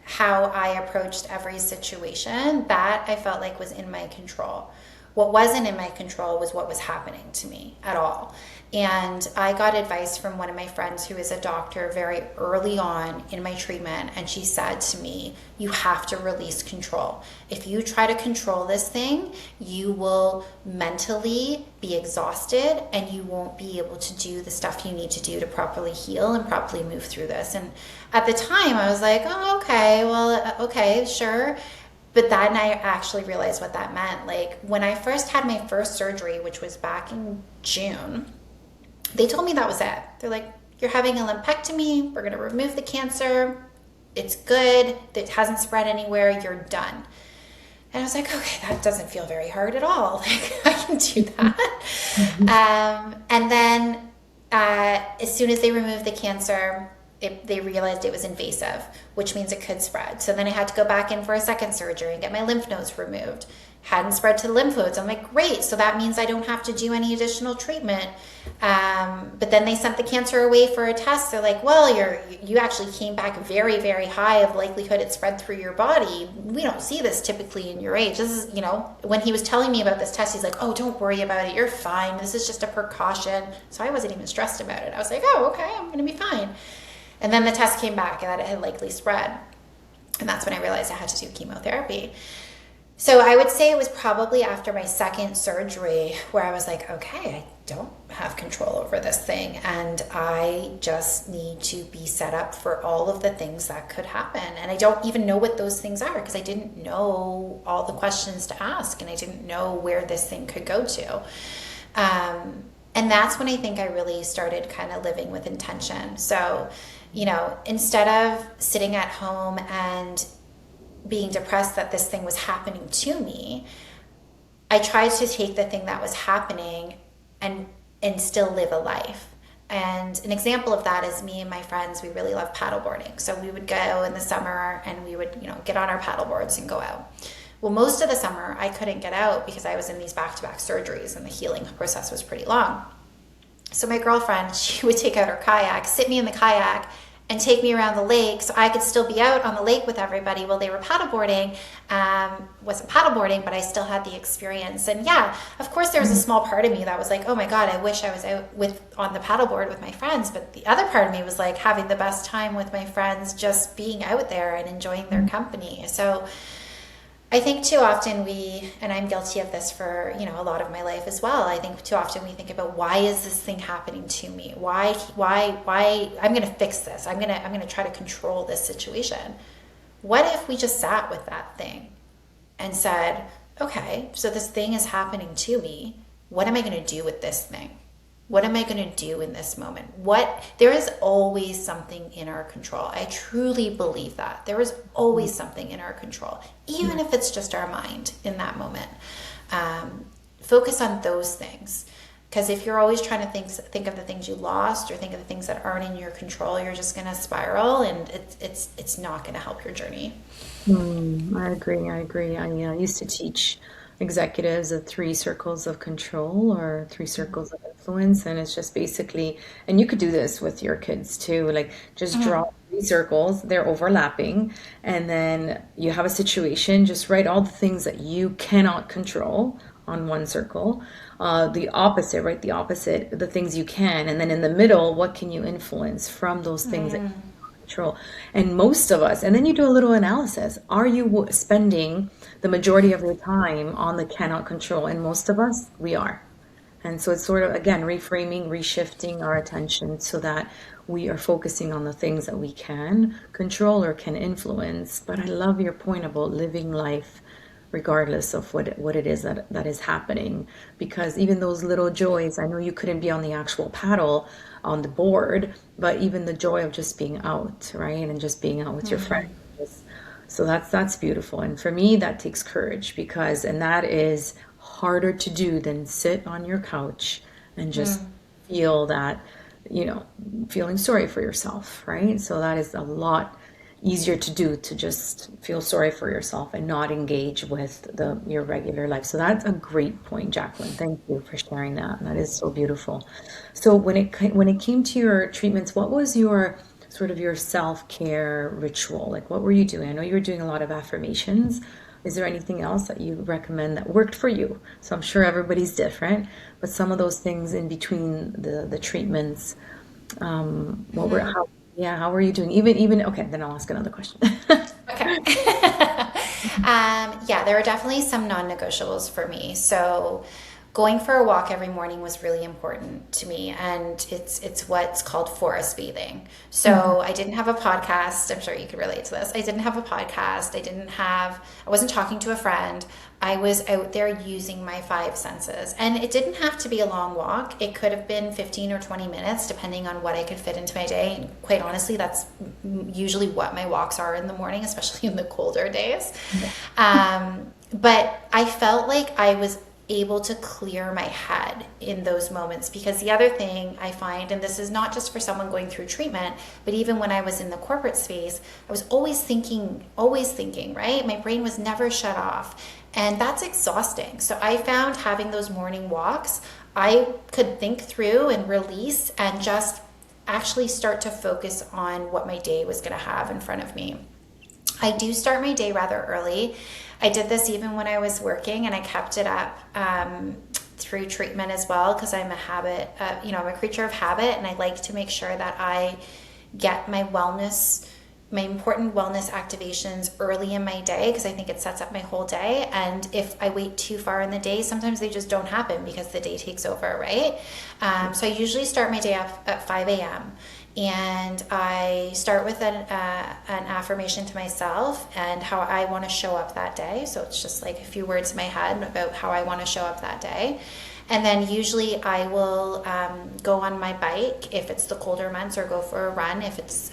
how I approached every situation. That I felt like was in my control. What wasn't in my control was what was happening to me at all. And I got advice from one of my friends who is a doctor very early on in my treatment. And she said to me, you have to release control. If you try to control this thing, you will mentally be exhausted, and you won't be able to do the stuff you need to do to properly heal and properly move through this. And at the time I was like, oh, okay, well, okay, sure. But then I actually realized what that meant. Like, when I first had my first surgery, which was back in June, they told me that was it. They're like, you're having a lumpectomy. We're going to remove the cancer. It's good. It hasn't spread anywhere. You're done. And I was like, okay, that doesn't feel very hard at all. Like, I can do that. And then as soon as they removed the cancer, they realized it was invasive, which means it could spread. So then I had to go back in for a second surgery and get my lymph nodes removed. Hadn't spread to the lymph nodes. I'm like, great. So that means I don't have to do any additional treatment. But then they sent the cancer away for a test. They're like, well, you actually came back very, very high of likelihood it spread through your body. We don't see this typically in your age. This is, when he was telling me about this test, he's like, oh, don't worry about it. You're fine. This is just a precaution. So I wasn't even stressed about it. I was like, oh, okay, I'm going to be fine. And then the test came back that it had likely spread. And that's when I realized I had to do chemotherapy. So I would say it was probably after my second surgery where I was like, okay, I don't have control over this thing. And I just need to be set up for all of the things that could happen. And I don't even know what those things are, because I didn't know all the questions to ask, and I didn't know where this thing could go to. And that's when I think I really started kind of living with intention. So You know, instead of sitting at home and being depressed that this thing was happening to me, I tried to take the thing that was happening and still live a life. And an example of that is me and my friends, we really love paddleboarding. So we would go in the summer and we would, you know, get on our paddleboards and go out. Well, most of the summer I couldn't get out because I was in these back-to-back surgeries and the healing process was pretty long. So my girlfriend, she would take out her kayak, sit me in the kayak, and take me around the lake so I could still be out on the lake with everybody while they were paddleboarding. Wasn't paddleboarding, but I still had the experience. And yeah, of course there was a small part of me that was like, oh my God, I wish I was out on the paddleboard with my friends. But the other part of me was like having the best time with my friends, just being out there and enjoying their company. So I think too often and I'm guilty of this for, you know, a lot of my life as well. I think too often we think about, why is this thing happening to me? Why I'm going to fix this. I'm going to try to control this situation. What if we just sat with that thing and said, okay, so this thing is happening to me. What am I going to do with this thing? What am I going to do in this moment? There is always something in our control. I truly believe that. There is always something in our control, even if it's just our mind in that moment. Focus on those things. Because if you're always trying to think of the things you lost or think of the things that aren't in your control, you're just going to spiral, and it's not going to help your journey. I agree. I used to teach executives of 3 circles of control or 3 circles of influence. And it's just basically, and you could do this with your kids too, like just draw 3 circles, they're overlapping. And then you have a situation, just write all the things that you cannot control on one circle. The opposite, right? The opposite, the things you can. And then in the middle, what can you influence from those things that you cannot control? And most of us, and then you do a little analysis. Are you spending the majority of your time on the cannot control? And most of us, we are. And so it's sort of, again, reframing, reshifting our attention so that we are focusing on the things that we can control or can influence. But I love your point about living life regardless of what it is that is happening. Because even those little joys, I know you couldn't be on the actual paddle on the board, but even the joy of just being out, right? And just being out with your friends. So that's beautiful. And for me, that takes courage, and that is harder to do than sit on your couch and just feel that, you know, feeling sorry for yourself, right? So that is a lot easier to do, to just feel sorry for yourself and not engage with your regular life. So that's a great point, Jacqueline. Thank you for sharing that. That is so beautiful. So when it came to your treatments, what was your sort of your self-care ritual? Like, what were you doing? I know you were doing a lot of affirmations. Is there anything else that you recommend that worked for you? So I'm sure everybody's different, but some of those things in between the treatments, how were you doing? Even okay, then I'll ask another question. Okay. Yeah, there are definitely some non-negotiables for me. So going for a walk every morning was really important to me, and it's what's called forest bathing. So I didn't have a podcast. I'm sure you could relate to this. I didn't have a podcast. I wasn't talking to a friend. I was out there using my 5 senses. And it didn't have to be a long walk. It could have been 15 or 20 minutes, depending on what I could fit into my day. And quite honestly, that's usually what my walks are in the morning, especially in the colder days. But I felt like I was able to clear my head in those moments, because the other thing I find, and this is not just for someone going through treatment, but even when I was in the corporate space, I was always thinking, right? My brain was never shut off, and that's exhausting. So I found having those morning walks, I could think through and release and just actually start to focus on what my day was going to have in front of me. I do start my day rather early. I did this even when I was working, and I kept it up through treatment as well, because I'm I'm a creature of habit, and I like to make sure that I get my important wellness activations early in my day, because I think it sets up my whole day. And if I wait too far in the day, sometimes they just don't happen because the day takes over, right? So I usually start my day off at 5 a.m. And I start with an affirmation to myself and how I want to show up that day. So it's just like a few words in my head about how I want to show up that day. And then usually I will go on my bike if it's the colder months, or go for a run if it's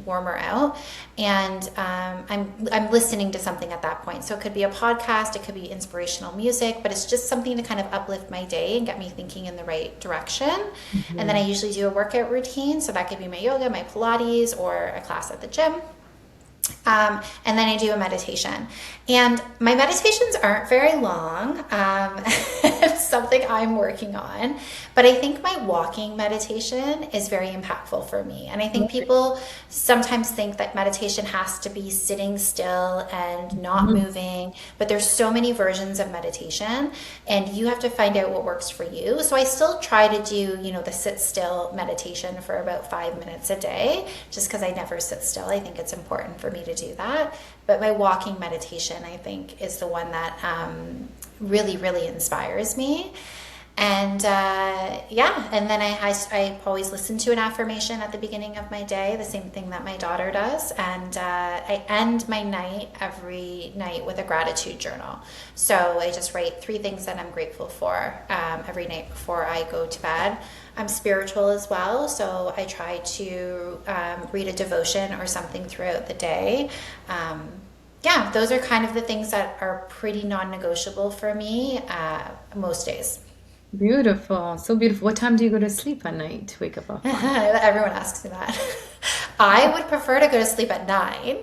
warmer out. And I'm listening to something at that point. So it could be a podcast, it could be inspirational music, but it's just something to kind of uplift my day and get me thinking in the right direction. Mm-hmm. And then I usually do a workout routine. So that could be my yoga, my Pilates, or a class at the gym. And then I do a meditation, and my meditations aren't very long. It's something I'm working on, but I think my walking meditation is very impactful for me. And I think people sometimes think that meditation has to be sitting still and not moving, but there's so many versions of meditation, and you have to find out what works for you. So I still try to do, the sit still meditation for about 5 minutes a day, just because I never sit still. I think it's important for me to do that. But my walking meditation, I think, is the one that really, really inspires me. And and then I always listen to an affirmation at the beginning of my day, the same thing that my daughter does. And I end my night every night with a gratitude journal. So I just write 3 things that I'm grateful for every night before I go to bed. I'm spiritual as well, so I try to read a devotion or something throughout the day. Those are kind of the things that are pretty non-negotiable for me most days. Beautiful. So beautiful. What time do you go to sleep at night to wake up? Everyone asks me that. I would prefer to go to sleep at 9,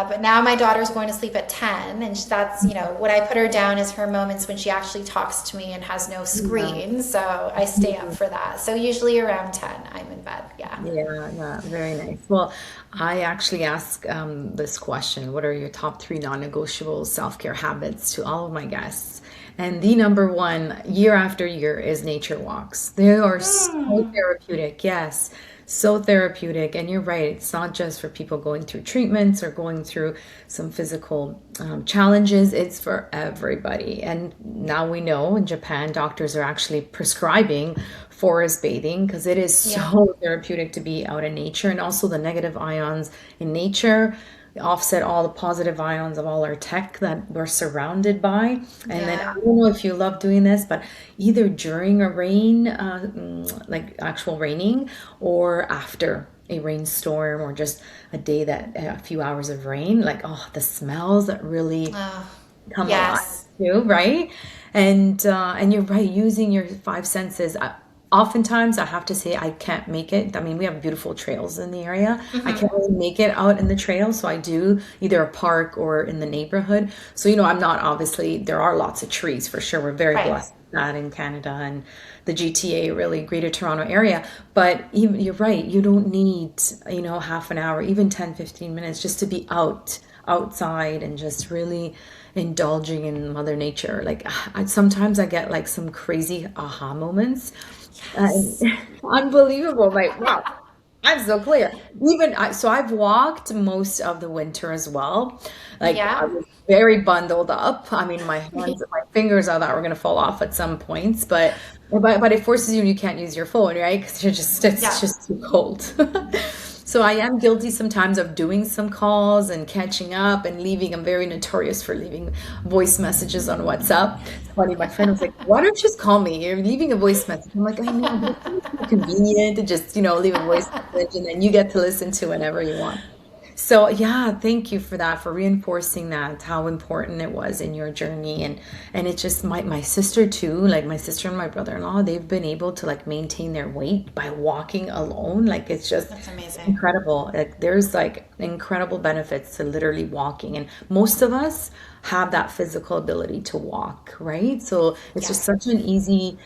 but now my daughter's going to sleep at 10, and that's, what I put her down is her moments when she actually talks to me and has no screen, so I stay up for that. So usually around 10, I'm in bed, Yeah, very nice. Well, I actually ask this question: what are your top 3 non-negotiable self-care habits to all of my guests? And the number one, year after year, is nature walks. They are so therapeutic. Yes, so therapeutic. And you're right. It's not just for people going through treatments or going through some physical challenges. It's for everybody. And now we know in Japan, doctors are actually prescribing forest bathing because it is so therapeutic to be out in nature. And also the negative ions in nature offset all the positive ions of all our tech that we're surrounded by. And then I don't know if you love doing this, but either during a rain, like actual raining, or after a rainstorm, or just a day that a few hours of rain, the smells that really come alive too, right? And you're right, using your 5 senses. Oftentimes, I have to say, I can't make it. I mean, we have beautiful trails in the area. I can't really make it out in the trail. So I do either a park or in the neighborhood. So, I'm not, obviously, there are lots of trees for sure. We're very blessed with that in Canada and the GTA, really Greater Toronto area. But you're right. You don't need, half an hour, even 10, 15 minutes just to be outside and just really indulging in Mother Nature. Sometimes I get some crazy aha moments. Unbelievable. Wow, I'm so clear. So I've walked most of the winter as well. I was very bundled up. I mean, my hands, my fingers, I thought were going to fall off at some points, but it forces you can't use your phone, right? Because it's just too cold. So I am guilty sometimes of doing some calls and catching up and leaving. I'm very notorious for leaving voice messages on WhatsApp. It's funny, my friend was like, why don't you just call me? You're leaving a voice message. I'm like, I know, but it's so convenient to just, leave a voice message, and then you get to listen to whenever you want. So thank you for that, for reinforcing that, how important it was in your journey. And it just, my sister too, my sister and my brother-in-law, they've been able to maintain their weight by walking alone. It's just, that's amazing, incredible. There's incredible benefits to literally walking. And most of us have that physical ability to walk, right? So it's just such an easy,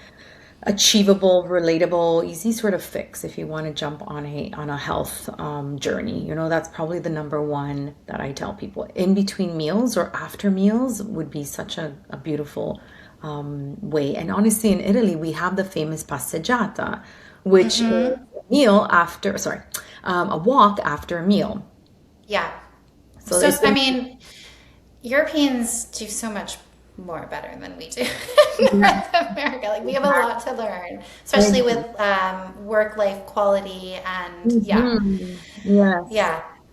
achievable, relatable, easy sort of fix if you want to jump on a health journey. That's probably the number one that I tell people. In between meals or after meals would be such a beautiful way. And honestly, in Italy, we have the famous passeggiata, which is a walk after a meal. Yeah. So I mean, Europeans do so much more better than we do in North America. We have a lot to learn, especially with work-life quality and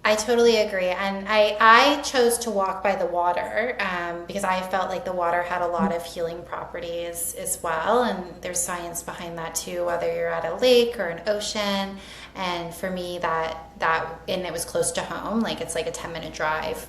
I totally agree. And I chose to walk by the water because I felt like the water had a lot of healing properties as well. And there's science behind that too, whether you're at a lake or an ocean. And for me, and it was close to home, like it's like a 10-minute drive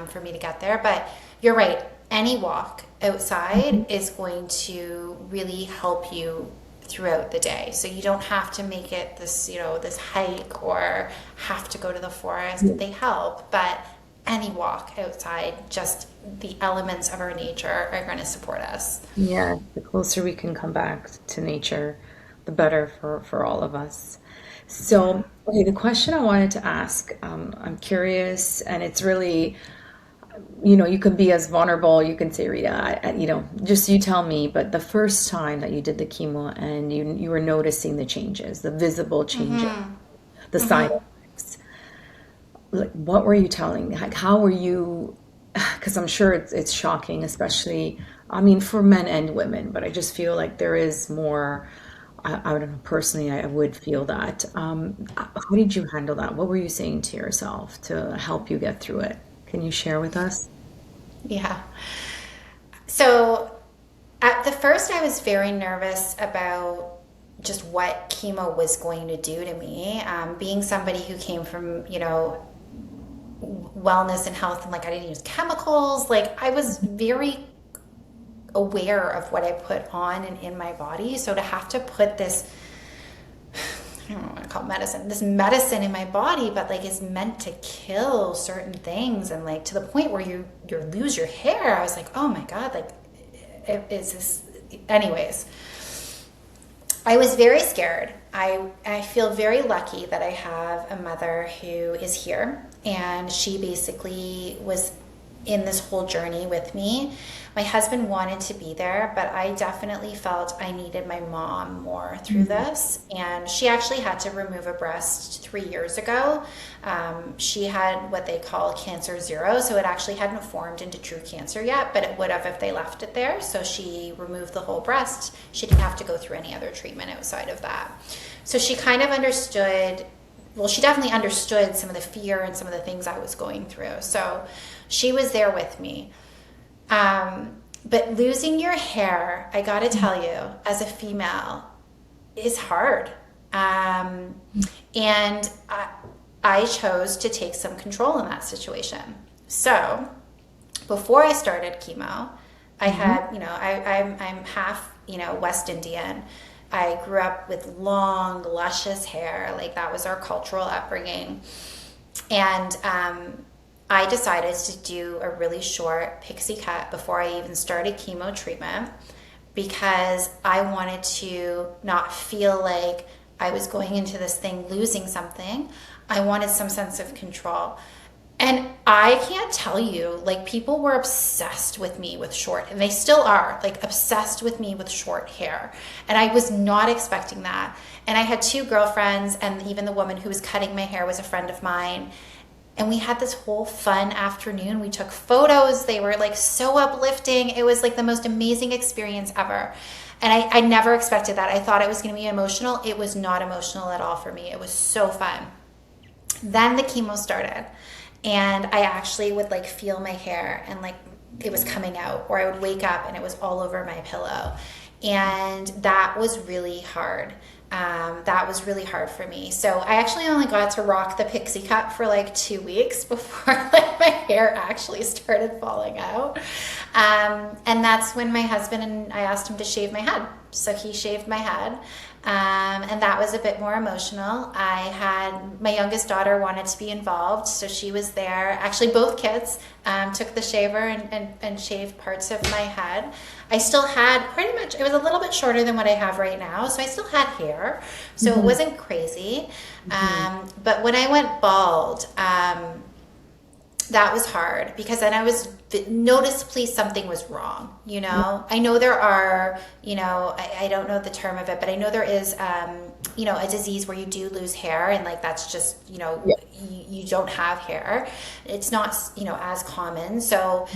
for me to get there. But you're right. Any walk outside is going to really help you throughout the day. So you don't have to make it this, this hike or have to go to the forest. Yeah. They help, but any walk outside, just the elements of our nature are going to support us. Yeah, the closer we can come back to nature, the better for all of us. So, okay, the question I wanted to ask, I'm curious, and it's really, you can be as vulnerable. You can say, Rita, just you tell me. But the first time that you did the chemo and you were noticing the changes, the visible changes, the side effects, like what were you telling? Like, how were you? Because I'm sure it's shocking, especially, for men and women. But I just feel like there is more. I don't know, personally, I would feel that. How did you handle that? What were you saying to yourself to help you get through it? Can you share with us? Yeah. So at the first, I was very nervous about just what chemo was going to do to me. Being somebody who came from, wellness and health, and like I didn't use chemicals, like I was very aware of what I put on and in my body. So to have to put this, I don't know what to call this medicine in my body, but like is meant to kill certain things, and like to the point where you lose your hair. I was like, oh my God, like is this, anyways. I was very scared. I feel very lucky that I have a mother who is here, and she basically was in this whole journey with me. My husband wanted to be there, but I definitely felt I needed my mom more through this. And she actually had to remove a breast 3 years ago. She had what they call cancer 0, so it actually hadn't formed into true cancer yet, but it would have if they left it there. So she removed the whole breast. She didn't have to go through any other treatment outside of that. So she kind of understood, well, she definitely understood some of the fear and some of the things I was going through. So she was there with me. But losing your hair, I got to tell you, as a female, is hard. And I chose to take some control in that situation. So before I started chemo, I had, I'm half, West Indian. I grew up with long, luscious hair. Like that was our cultural upbringing. And I decided to do a really short pixie cut before I even started chemo treatment, because I wanted to not feel like I was going into this thing losing something. I wanted some sense of control. And I can't tell you, like, people were obsessed with me with short, and they still are, like, obsessed with me with short hair. And I was not expecting that. And I had 2 girlfriends, and even the woman who was cutting my hair was a friend of mine. And we had this whole fun afternoon. We took photos. They were like so uplifting. It was like the most amazing experience ever. And I never expected that. I thought it was going to be emotional. It was not emotional at all for me. It was so fun. Then the chemo started, and I actually would like feel my hair and like it was coming out, or I would wake up and it was all over my pillow. And that was really hard. That was really hard for me. So I actually only got to rock the pixie cut for like 2 weeks before like my hair actually started falling out. And that's when my husband and I asked him to shave my head. So he shaved my head. And that was a bit more emotional. I had, my youngest daughter wanted to be involved, so she was there. Actually, both kids took the shaver and shaved parts of my head. I still had pretty much, it was a little bit shorter than what I have right now, so I still had hair, so it wasn't crazy. But when I went bald, that was hard, because then I was noticeably something was wrong, I know there are, I don't know the term of it, but I know there is, a disease where you do lose hair, and like that's just, you don't have hair. It's not, as common. So,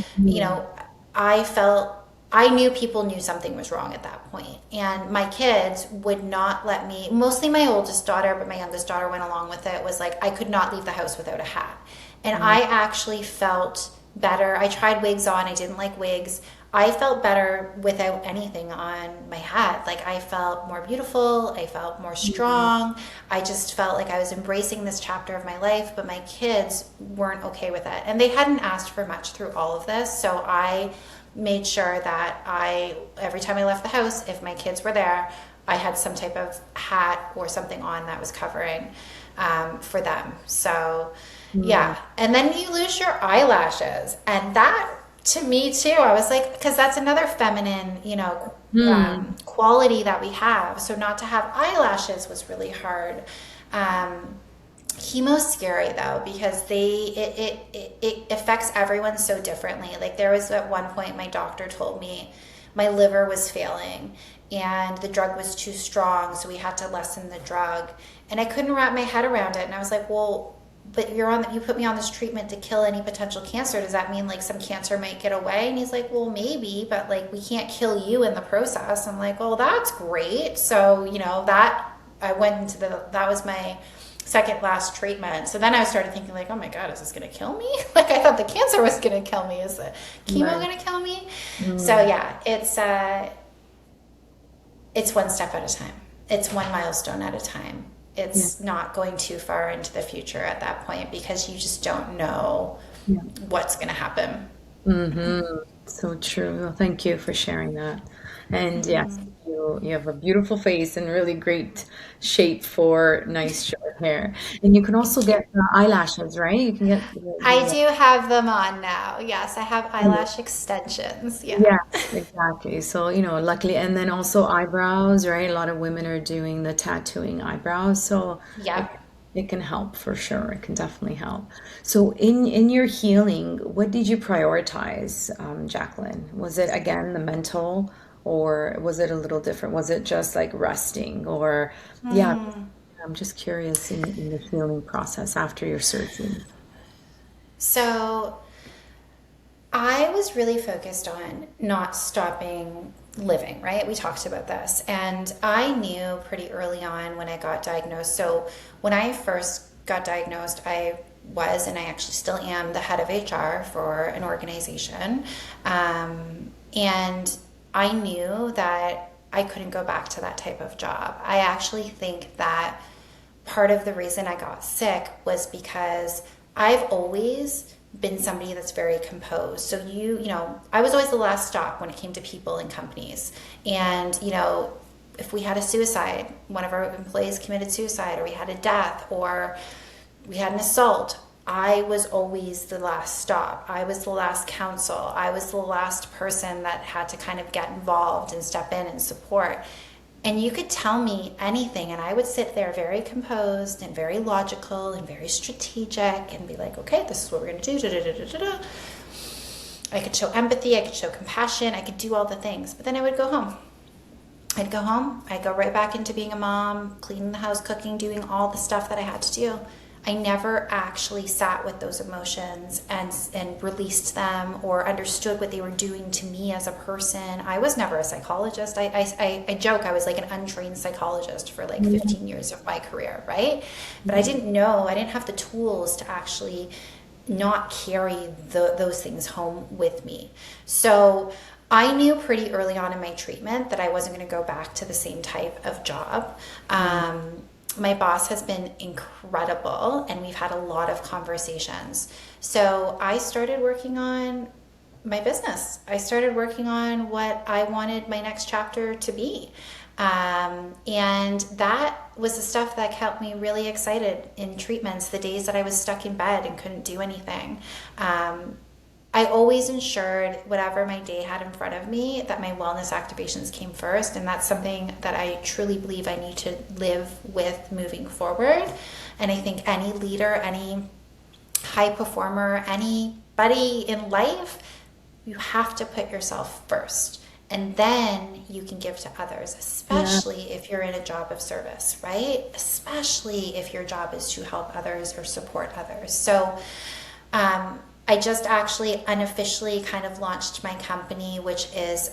I felt I knew people knew something was wrong at that point. And my kids would not let me, mostly my oldest daughter, but my youngest daughter went along with it, was like, I could not leave the house without a hat. And I actually felt better. I tried wigs on, I didn't like wigs. I felt better without anything on my hat. Like, I felt more beautiful, I felt more strong. I just felt like I was embracing this chapter of my life, but my kids weren't okay with it. And they hadn't asked for much through all of this. So I made sure that every time I left the house, if my kids were there, I had some type of hat or something on that was covering for them. So yeah. And then you lose your eyelashes, and that, to me too, I was like, because that's another feminine, quality that we have. So not to have eyelashes was really hard. Chemo's scary though, because it affects everyone so differently. Like, there was at one point my doctor told me my liver was failing and the drug was too strong, so we had to lessen the drug. And I couldn't wrap my head around it. And I was like, well, but you put me on this treatment to kill any potential cancer. Does that mean like some cancer might get away? And he's like, well, maybe, but like, we can't kill you in the process. I'm like, well, that's great. So, that was my second last treatment. So then I started thinking like, oh my God, is this going to kill me? Like, I thought the cancer was going to kill me. Is the chemo going to kill me? So yeah, it's one step at a time. It's one milestone at a time. It's not going too far into the future at that point, because you just don't know what's going to happen. So true. Well, thank you for sharing that. And yes, you have a beautiful face and really great shape for nice short hair. And you can also get eyelashes, right? You can get I do have them on now. Yes, I have eyelash extensions. Yeah. yes, exactly. So, luckily, and then also eyebrows, right? A lot of women are doing the tattooing eyebrows. So Yep. it can help for sure. It can definitely help. So in your healing, what did you prioritize, Jacqueline? Was it again the mental, or was it a little different? Was it just like resting, or yeah, I'm just curious in the healing process after your surgery. So I was really focused on not stopping living, right? We talked about this. And I knew pretty early on when I got diagnosed. So when I first got diagnosed, I was, and I actually still am, the head of HR for an organization. And I knew that I couldn't go back to that type of job. I actually think that part of the reason I got sick was because I've always been somebody that's very composed. So I was always the last stop when it came to people and companies. And, if we had a suicide, one of our employees committed suicide, or we had a death, or we had an assault, I was always the last stop. I was the last counsel. I was the last person that had to kind of get involved and step in and support. And you could tell me anything, and I would sit there very composed and very logical and very strategic and be like, okay, this is what we're going to do. Da, da, da, da, da. I could show empathy. I could show compassion. I could do all the things. But then I would go home. I'd go right back into being a mom, cleaning the house, cooking, doing all the stuff that I had to do. I never actually sat with those emotions and released them or understood what they were doing to me as a person. I was never a psychologist. I joke I was like an untrained psychologist for like 15 years of my career, right? But I didn't have the tools to actually not carry those things home with me. So I knew pretty early on in my treatment that I wasn't going to go back to the same type of job. My boss has been incredible, and we've had a lot of conversations. So I started working on my business. I started working on what I wanted my next chapter to be. And that was the stuff that kept me really excited in treatments, the days that I was stuck in bed and couldn't do anything. I always ensured whatever my day had in front of me that my wellness activations came first, and that's something that I truly believe I need to live with moving forward. And I think any leader, any high performer, anybody in life, you have to put yourself first, and then you can give to others, especially if you're in a job of service, right? Especially if your job is to help others or support others. So I just actually unofficially kind of launched my company, which is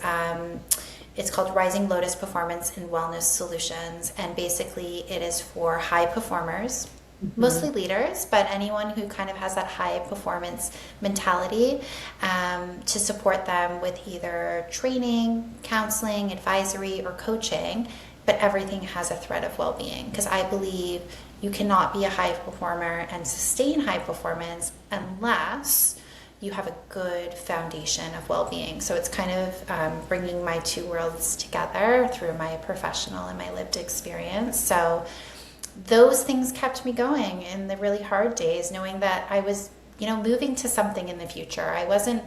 it's called Rising Lotus Performance and Wellness Solutions, and basically it is for high performers, mostly leaders, but anyone who kind of has that high performance mentality, to support them with either training, counseling, advisory, or coaching. But everything has a thread of well-being, because I believe you cannot be a high performer and sustain high performance unless you have a good foundation of well-being. So it's kind of bringing my two worlds together through my professional and my lived experience. So those things kept me going in the really hard days, knowing that I was, moving to something in the future. I wasn't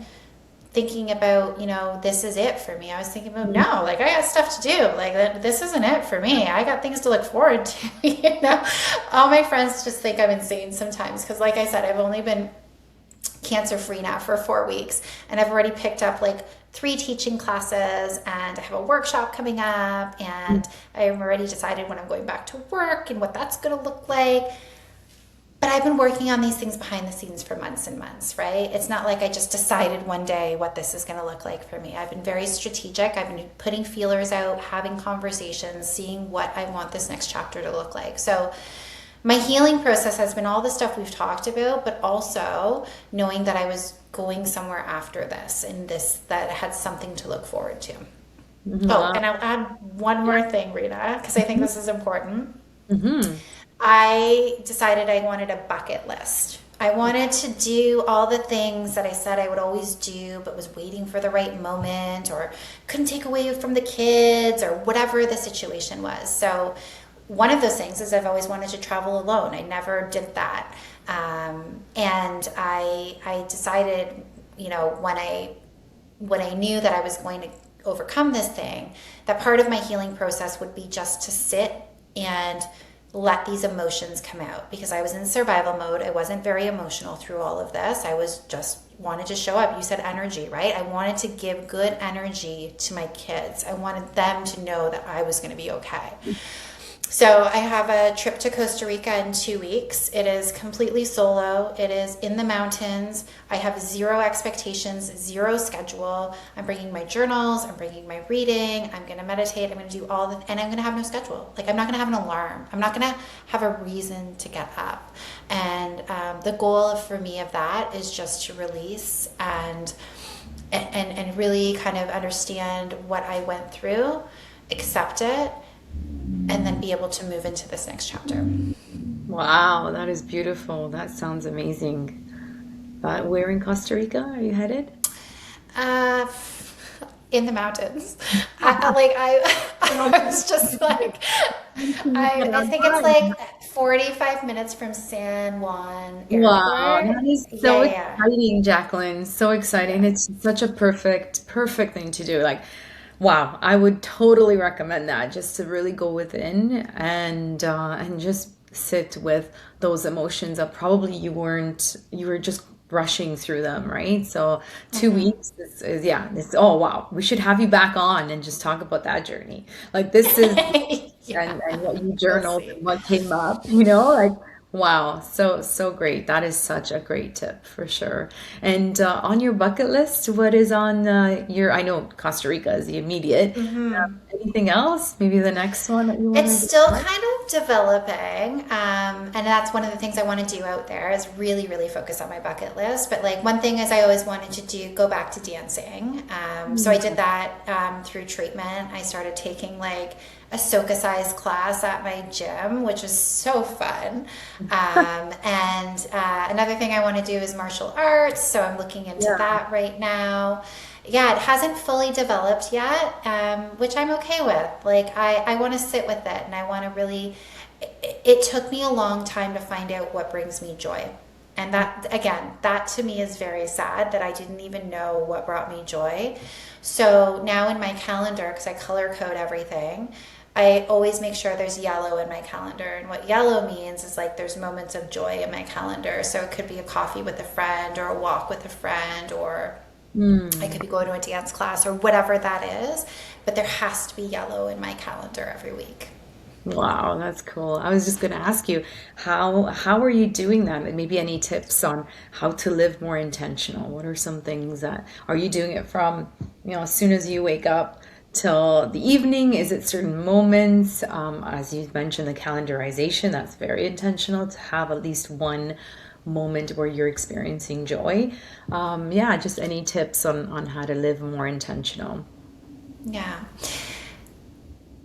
thinking about, this is it for me. I was thinking about, no, like I got stuff to do. Like this isn't it for me. I got things to look forward to. All my friends just think I'm insane sometimes, because like I said, I've only been cancer-free now for 4 weeks, and I've already picked up like 3 teaching classes, and I have a workshop coming up, and I've already decided when I'm going back to work and what that's going to look like. But I've been working on these things behind the scenes for months and months, right? It's not like I just decided one day what this is going to look like for me. I've been very strategic. I've been putting feelers out, having conversations, seeing what I want this next chapter to look like. So my healing process has been all the stuff we've talked about, but also knowing that I was going somewhere after this, and that had something to look forward to. Oh, and I'll add one more thing, Rita, because I think this is important. I decided I wanted a bucket list. I wanted to do all the things that I said I would always do, but was waiting for the right moment, or couldn't take away from the kids, or whatever the situation was. So one of those things is I've always wanted to travel alone. I never did that. And I decided, when I knew that I was going to overcome this thing, that part of my healing process would be just to sit and let these emotions come out, because I was in survival mode. I wasn't very emotional through all of this. I was just wanted to show up. You said energy, right? I wanted to give good energy to my kids. I wanted them to know that I was going to be okay. So I have a trip to Costa Rica in 2 weeks. It is completely solo. It is in the mountains. I have zero expectations, zero schedule. I'm bringing my journals. I'm bringing my reading. I'm going to meditate. I'm going to do and I'm going to have no schedule. Like, I'm not going to have an alarm. I'm not going to have a reason to get up. And the goal for me of that is just to release and really kind of understand what I went through, accept it, and then be able to move into this next chapter. Wow, that is beautiful. That sounds amazing. Where in Costa Rica are you headed? In the mountains. I was just like, I think it's like 45 minutes from San Juan Airport. Wow, that is so Yeah. exciting, Jacqueline. So exciting. It's such a perfect thing to do. Like, wow, I would totally recommend that, just to really go within and just sit with those emotions that probably you were just rushing through them, right? So 2 weeks is yeah, oh wow, we should have you back on and just talk about that journey. Like, this is Yeah. and what you We'll journaled see. and what came up, like, wow, so great. That is such a great tip for sure. And on your bucket list, what is on I know Costa Rica is the immediate. Anything else? Maybe the next one that you want It's to still discuss? kind of developing, and that's one of the things I want to do out there, is really, really focus on my bucket list. But like, one thing is I always wanted to go back to dancing. So I did that through treatment. I started taking like a soca size class at my gym, which was so fun. And another thing I want to do is martial arts, so I'm looking into Yeah. that right now. Yeah, it hasn't fully developed yet, which I'm okay with. Like, I want to sit with it, and I want to really, it took me a long time to find out what brings me joy. And that, again, that to me is very sad, that I didn't even know what brought me joy. So now in my calendar, because I color code everything, I always make sure there's yellow in my calendar. And what yellow means is like there's moments of joy in my calendar. So it could be a coffee with a friend, or a walk with a friend, or I could be going to a dance class, or whatever that is. But there has to be yellow in my calendar every week. Wow, that's cool. I was just going to ask you, how are you doing that? And maybe any tips on how to live more intentional? What are some things that are you doing it from, as soon as you wake up till the evening? Is it certain moments? As you mentioned, the calendarization, that's very intentional to have at least one moment where you're experiencing joy. Yeah, just any tips on how to live more intentional. Yeah.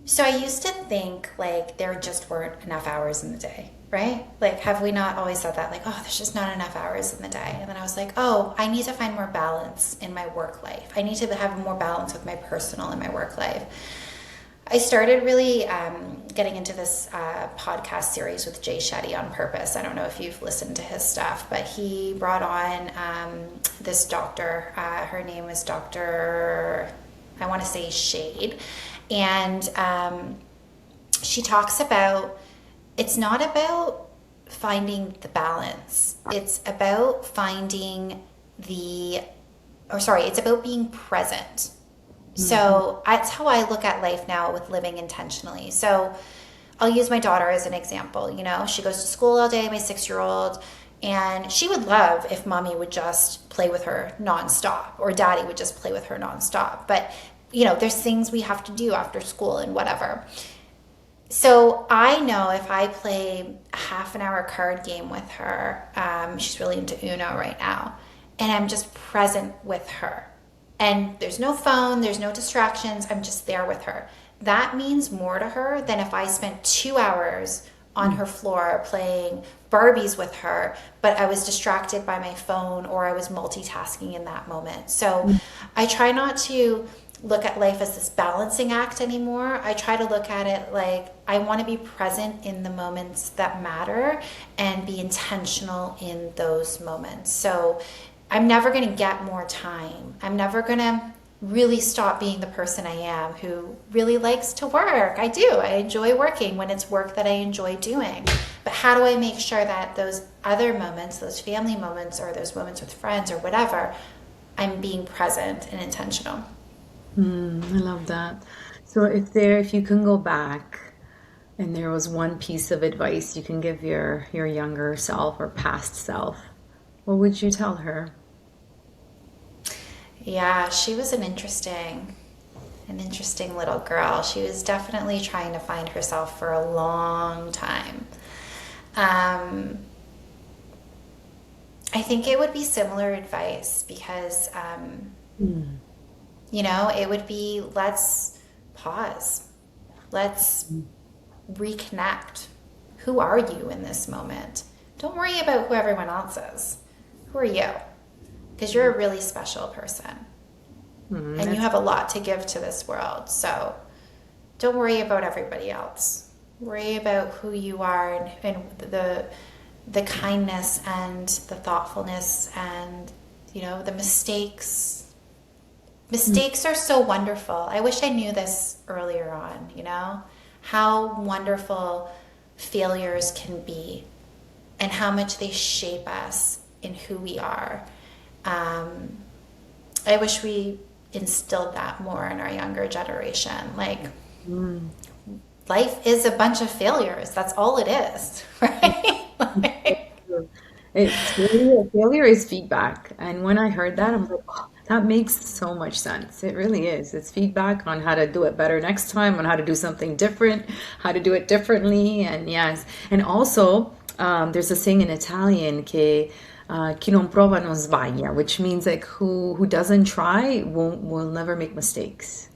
So I used to think like there just weren't enough hours in the day, right? Like, have we not always said that? Like, oh, there's just not enough hours in the day. And then I was like, oh, I need to find more balance in my work life. I need to have more balance with my personal and my work life. I started really getting into this podcast series with Jay Shetty on purpose. I don't know if you've listened to his stuff, but he brought on this doctor. Her name was Dr. I want to say Shade. And she talks about it's not about finding the balance. It's about it's about being present. So that's how I look at life now with living intentionally. So I'll use my daughter as an example. She goes to school all day, my 6-year-old, and she would love if mommy would just play with her nonstop or daddy would just play with her nonstop. But, there's things we have to do after school and whatever. So I know if I play a half an hour card game with her, she's really into Uno right now, and I'm just present with her. And there's no phone, there's no distractions, I'm just there with her. That means more to her than if I spent 2 hours on her floor playing Barbies with her, but I was distracted by my phone or I was multitasking in that moment. So I try not to look at life as this balancing act anymore. I try to look at it like I want to be present in the moments that matter and be intentional in those moments. So I'm never going to get more time. I'm never going to really stop being the person I am who really likes to work. I do. I enjoy working when it's work that I enjoy doing. But how do I make sure that those other moments, those family moments or those moments with friends or whatever, I'm being present and intentional? I love that. So if you can go back and there was one piece of advice you can give your younger self or past self, what would you tell her? Yeah, she was an interesting little girl. She was definitely trying to find herself for a long time. I think it would be similar advice because, it would be let's pause, let's reconnect. Who are you in this moment? Don't worry about who everyone else is. Who are you? Because you're a really special person and you have a lot to give to this world. So don't worry about everybody else. Worry about who you are and the kindness and the thoughtfulness and, the mistakes. Mistakes are so wonderful. I wish I knew this earlier on, how wonderful failures can be and how much they shape us in who we are. I wish we instilled that more in our younger generation. Like, life is a bunch of failures. That's all it is, right? It's really a failure is feedback. And when I heard that, I'm like, oh, that makes so much sense. It really is. It's feedback on how to do it better next time, on how to do something different, how to do it differently. And yes, and also there's a saying in Italian, che chi non prova non sbaglia, which means like who doesn't try will never make mistakes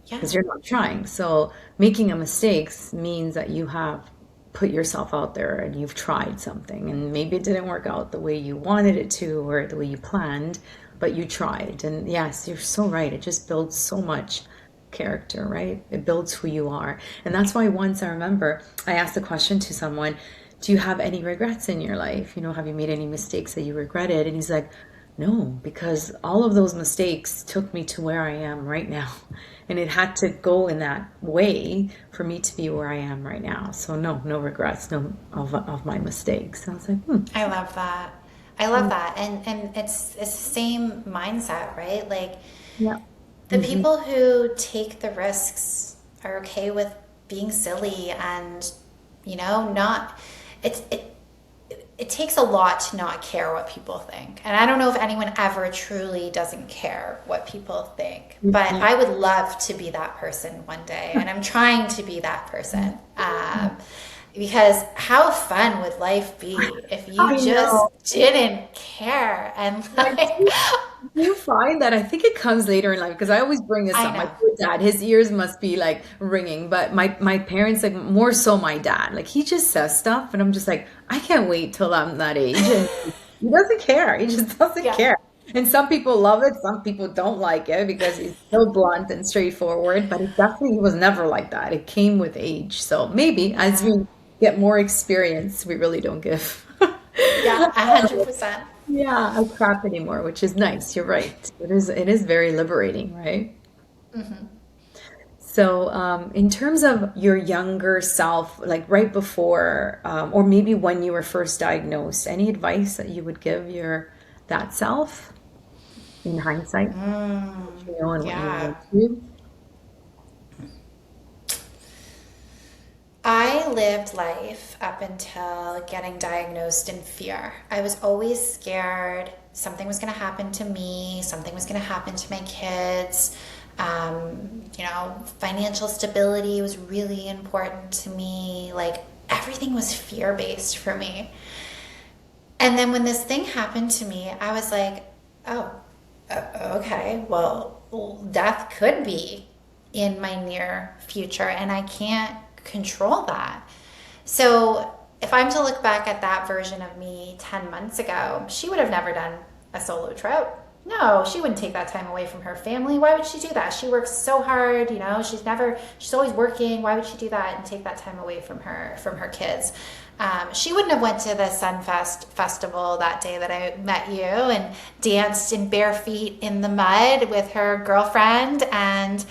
Yeah. because you're not trying. So making a mistake means that you have put yourself out there and you've tried something and maybe it didn't work out the way you wanted it to or the way you planned, but you tried. And yes, you're so right. It just builds so much character, right? It builds who you are. And that's why once I remember I asked a question to someone, do you have any regrets in your life? Have you made any mistakes that you regretted? And he's like, no, because all of those mistakes took me to where I am right now. And it had to go in that way for me to be where I am right now. So no regrets, no of my mistakes. I was like, I love that. I love that. And it's the same mindset, right? Like yeah. the people who take the risks are okay with being silly and, not, it takes a lot to not care what people think. And I don't know if anyone ever truly doesn't care what people think, but I would love to be that person one day. And I'm trying to be that person. Because how fun would life be if you just didn't care? And you find that I think it comes later in life, because I always bring this up. My poor dad, his ears must be like ringing, but my parents, like more so my dad, like he just says stuff and I'm just like, I can't wait till I'm that age. And he doesn't care. He just doesn't care. And some people love it, some people don't like it because he's so blunt and straightforward, but it definitely was never like that. It came with age. So maybe as we get more experience, we really don't give 100%. a crap anymore, which is nice. You're right. It is very liberating, right? Mm-hmm. So in terms of your younger self, like right before, or maybe when you were first diagnosed, any advice that you would give that self in hindsight? What you went through? I lived life up until getting diagnosed in fear. I was always scared something was going to happen to me, something was going to happen to my kids. Financial stability was really important to me. Like everything was fear-based for me. And then when this thing happened to me, I was like, okay, well, death could be in my near future and I can't control that. So if I'm to look back at that version of me 10 months ago, she would have never done a solo trip. No, she wouldn't take that time away from her family. Why would she do that? She works so hard, she's always working. Why would she do that and take that time away from her kids? She wouldn't have went to the Sunfest festival that day that I met you and danced in bare feet in the mud with her girlfriend and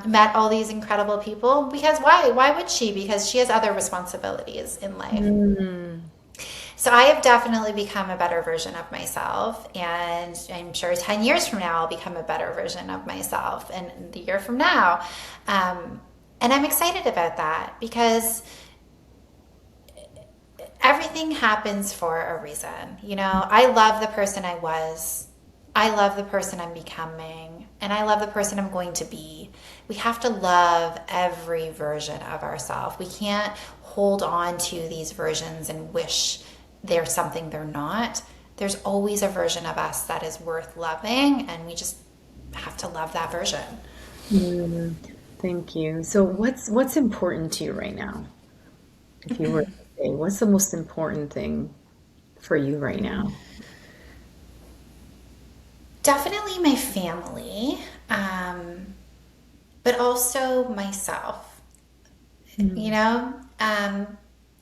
met all these incredible people. Because why? Why would she? Because she has other responsibilities in life. So I have definitely become a better version of myself, and I'm sure 10 years from now I'll become a better version of myself, and the year from now. And I'm excited about that because everything happens for a reason. I love the person I was. I love the person I'm becoming, and I love the person I'm going to be. We have to love every version of ourselves. We can't hold on to these versions and wish they're something they're not. There's always a version of us that is worth loving, and we just have to love that version. Thank you. So what's important to you right now? If you were to say, what's the most important thing for you right now? Definitely my family, but also myself.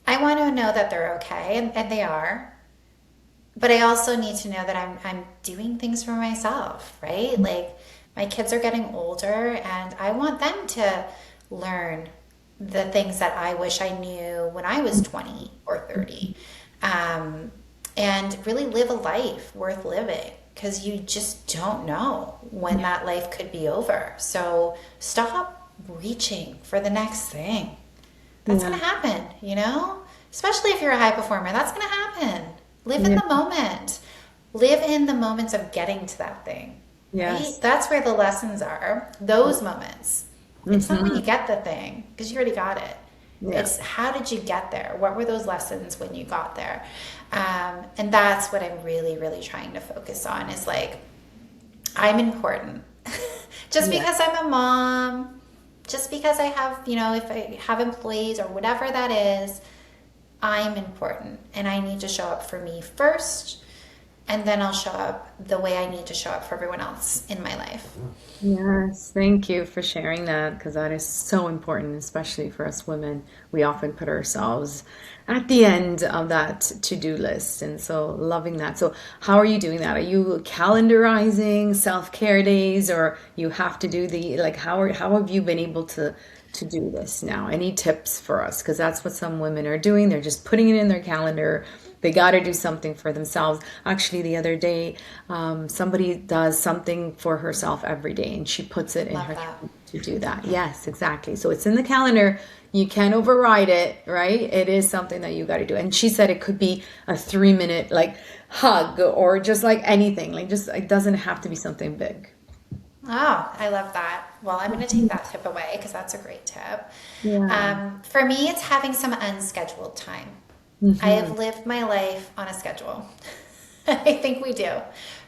I want to know that they're okay, and they are. But I also need to know that I'm doing things for myself, right? Like my kids are getting older, and I want them to learn the things that I wish I knew when I was 20 or 30, and really live a life worth living, because you just don't know when that life could be over. So stop reaching for the next thing. That's going to happen, especially if you're a high performer. That's going to happen. Live in the moment. Live in the moments of getting to that thing. Yes. Right? That's where the lessons are, those moments. It's not when you get the thing, because you already got it. Yeah. It's how did you get there? What were those lessons when you got there? And that's what I'm really, really trying to focus on, is like, I'm important. Just because I'm a mom, just because I have, if I have employees or whatever that is, I'm important, and I need to show up for me first, and then I'll show up the way I need to show up for everyone else in my life. Yes, thank you for sharing that, because that is so important, especially for us women. We often put ourselves at the end of that to-do list, and so loving that. So how are you doing that? Are you calendarizing self-care days, or you have to do how have you been able to do this now? Any tips for us? Because that's what some women are doing. They're just putting it in their calendar. They got to do something for themselves. Actually, the other day, somebody does something for herself every day, and she puts it in her to do that. Yes, exactly. So it's in the calendar. You can't override it, right? It is something that you got to do. And she said it could be a 3-minute like hug or just like anything. Like just it doesn't have to be something big. Oh, I love that. Well, I'm going to take that tip away because that's a great tip. Yeah. For me, it's having some unscheduled time. I have lived my life on a schedule. I think we do,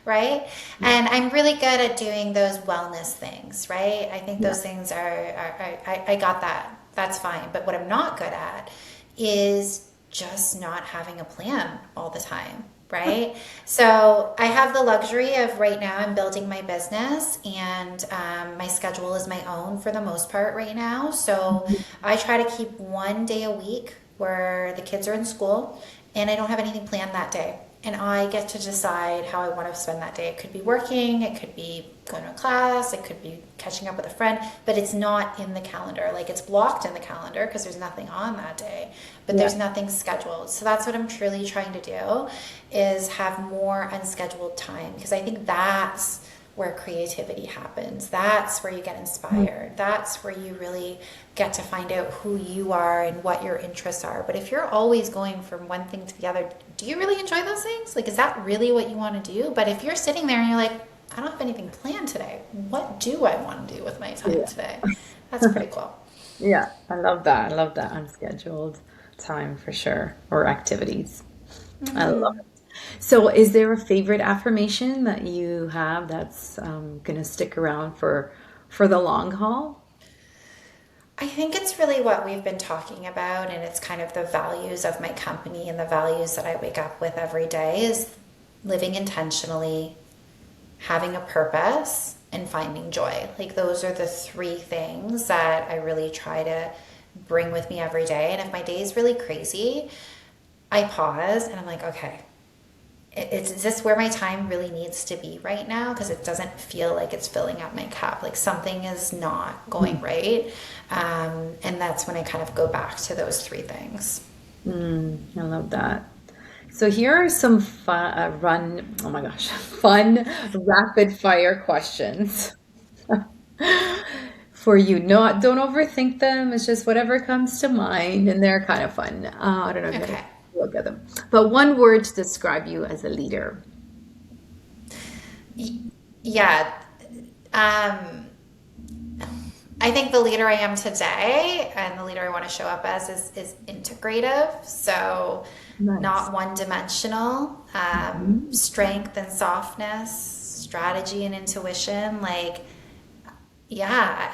right? And I'm really good at doing those wellness things, right? I think those things I got that. That's fine. But what I'm not good at is just not having a plan all the time, right? So I have the luxury of right now I'm building my business and my schedule is my own for the most part right now. So I try to keep one day a week where the kids are in school and I don't have anything planned that day. And I get to decide how I want to spend that day. It could be working, it could be going to a class, it could be catching up with a friend, but it's not in the calendar. Like it's blocked in the calendar because there's nothing on that day, but there's nothing scheduled. So that's what I'm truly trying to do is have more unscheduled time because I think that's where creativity happens. That's where you get inspired. That's where you really get to find out who you are and what your interests are. But if you're always going from one thing to the other, do you really enjoy those things? Like, is that really what you want to do? But if you're sitting there and you're like, I don't have anything planned today, what do I want to do with my time today? That's pretty cool. Yeah, I love that. I love that unscheduled time for sure, or activities. I love it. So is there a favorite affirmation that you have that's going to stick around for the long haul? I think it's really what we've been talking about, and it's kind of the values of my company and the values that I wake up with every day is living intentionally, having a purpose, and finding joy. Like those are the three things that I really try to bring with me every day. And if my day is really crazy, I pause and I'm like, okay, is this where my time really needs to be right now? Because it doesn't feel like it's filling up my cup. Like something is not going right. And that's when I kind of go back to those three things. I love that. So here are some fun rapid fire questions for you. No, don't overthink them. It's just whatever comes to mind, and they're kind of fun. I don't know if you Okay. look at them, but one word to describe you as a leader. Yeah. Um, I think the leader I am today and the leader I want to show up as is integrative. So Nice. not one dimensional, strength and softness, strategy and intuition. Like, yeah,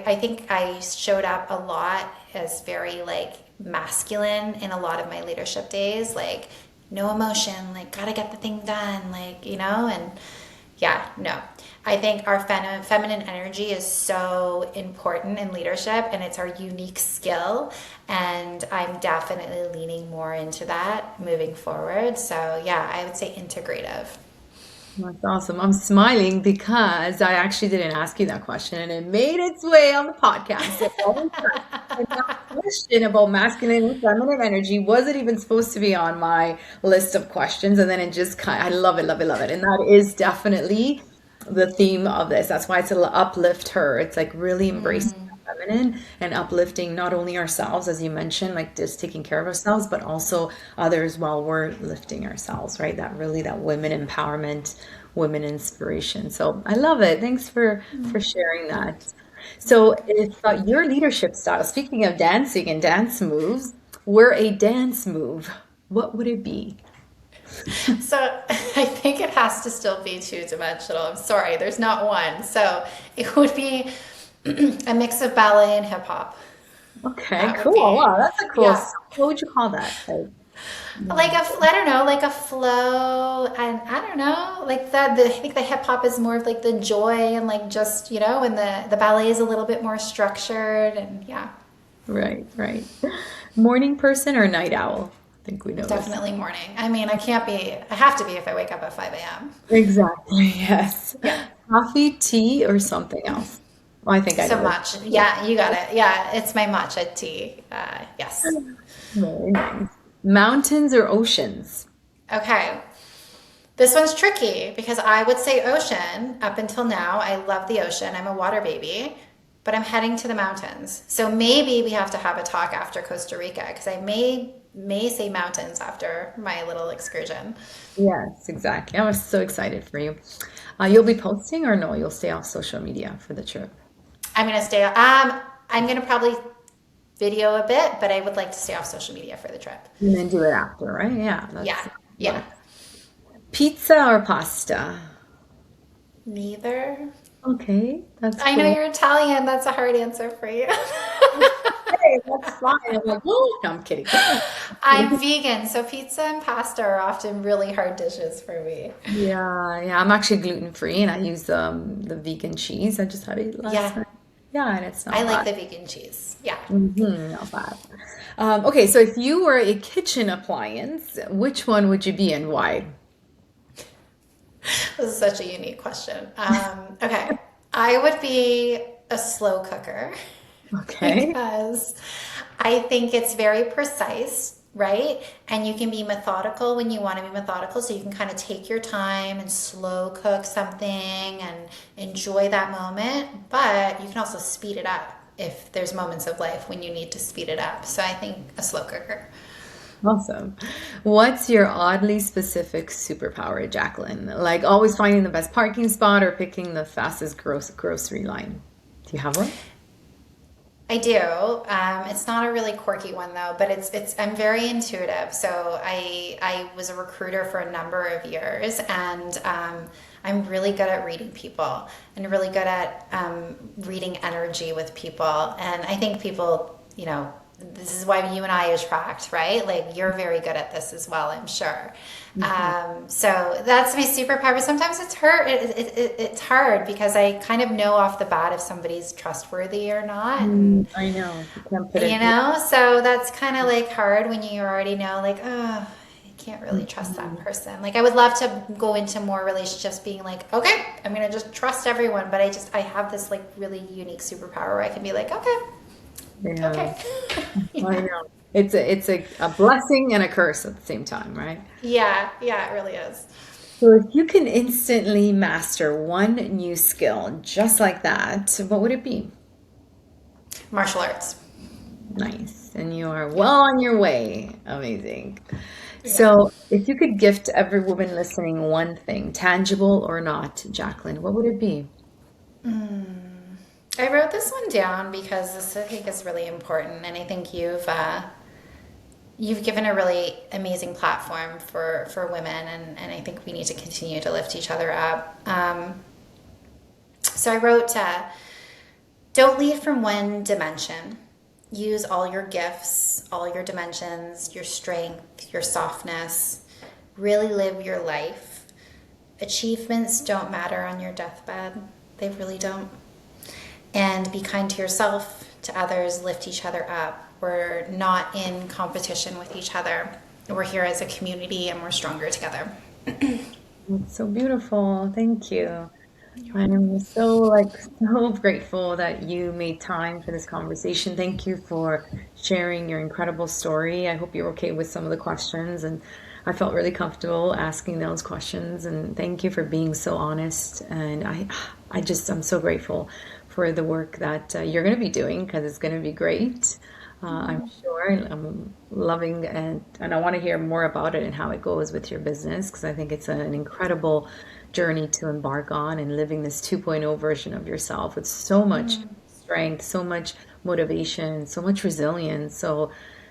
I think I showed up a lot as very like masculine in a lot of my leadership days, like no emotion, like gotta get the thing done, like, and yeah, no. I think our feminine energy is so important in leadership and it's our unique skill. And I'm definitely leaning more into that moving forward. So yeah, I would say integrative. That's awesome. I'm smiling because I actually didn't ask you that question and it made its way on the podcast. It always does. And that question about masculine and feminine energy wasn't even supposed to be on my list of questions. And then it just I love it, love it, love it. And that is definitely the theme of this. That's why it's a uplift her. It's like really embracing the feminine and uplifting not only ourselves, as you mentioned, like just taking care of ourselves, but also others while we're lifting ourselves, right? That really that women empowerment, women inspiration. So I love it. Thanks for sharing that. So if your leadership style, speaking of dancing and dance moves, were a dance move, what would it be? So I think it has to still be two-dimensional. I'm sorry, there's not one. So it would be a mix of ballet and hip hop. Okay, That would cool. be, Wow, that's a cool. yeah. What would you call that? Like I don't know, like a flow, and I don't know, like I think the hip hop is more of like the joy and like just, and the ballet is a little bit more structured and yeah, Right, right. Morning person or night owl? I think we know this. definitely morning. I mean, I have to be if I wake up at 5 a.m. Exactly, yes. Yeah. Coffee, tea, or something else? Well, I think I So know it. much. Yeah, you got it. Yeah, it's my matcha tea. Yes. Very nice. Mountains or oceans? Okay. This one's tricky because I would say ocean up until now. I love the ocean. I'm a water baby. but I'm heading to the mountains. So maybe we have to have a talk after Costa Rica because I may say mountains after my little excursion. Yes, exactly. I was so excited for you. You'll be posting or no? You'll stay off social media for the trip. I'm gonna stay. I'm gonna probably video a bit, but I would like to stay off social media for the trip. And then do it after, right? Yeah, Yeah, that's yeah. nice. Pizza or pasta? Neither. Okay, that's I know cool. you're Italian. That's a hard answer for you. Hey, that's fine. I'm like, oh, no, I'm kidding. I'm vegan, so pizza and pasta are often really hard dishes for me. Yeah, yeah. I'm actually gluten free and I use the vegan cheese. I just had it last Yeah, night. Yeah, and it's I not like bad. the vegan cheese. Yeah. Not bad. Okay, so if you were a kitchen appliance, which one would you be and why? This is such a unique question. Okay, I would be a slow cooker Okay. because I think it's very precise, right? And you can be methodical when you want to be methodical. So you can kind of take your time and slow cook something and enjoy that moment. But you can also speed it up if there's moments of life when you need to speed it up. So I think a slow cooker. Awesome. What's your oddly specific superpower, Jacqueline? Like always finding the best parking spot or picking the fastest grocery line? Do you have one? I do. It's not a really quirky one though, but it's I'm very intuitive. So I was a recruiter for a number of years, and I'm really good at reading people and really good at reading energy with people. And I think people, this is why you and I attract, right? Like you're very good at this as well, I'm sure. Mhm. So that's my superpower. But sometimes it's hard because I kind of know off the bat if somebody's trustworthy or not, and I know. You can't put it. Yeah. so that's kind of like hard when you already know, like, oh, I can't really trust that Mhm. person. Like I would love to go into more relationships being like, okay, I'm gonna just trust everyone, but I have this like really unique superpower where I can be like, okay, Yeah. okay. I Yeah. know. It's a blessing and a curse at the same time, right? Yeah, it really is. So if you can instantly master one new skill just like that, what would it be? Martial arts. Nice. And you are Yeah. well on your way. Amazing. Yeah. So if you could gift every woman listening one thing, tangible or not, Jacqueline, what would it be? I wrote this one down because this I think is really important, and I think you've given a really amazing platform for women, and I think we need to continue to lift each other up. So I wrote, don't lead from one dimension. Use all your gifts, all your dimensions, your strength, your softness. Really live your life. Achievements don't matter on your deathbed. They really don't. And be kind to yourself, to others, lift each other up. We're not in competition with each other. We're here as a community and we're stronger together. It's so beautiful. Thank you. You're welcome. I'm so grateful that you made time for this conversation. Thank you for sharing your incredible story. I hope you're okay with some of the questions, and I felt really comfortable asking those questions. And thank you for being so honest. And I'm so grateful for the work that you're going to be doing because it's going to be great. I'm sure. I'm loving and I want to hear more about it and how it goes with your business because I think it's an incredible journey to embark on and living this 2.0 version of yourself with so much strength, so much motivation, so much resilience. So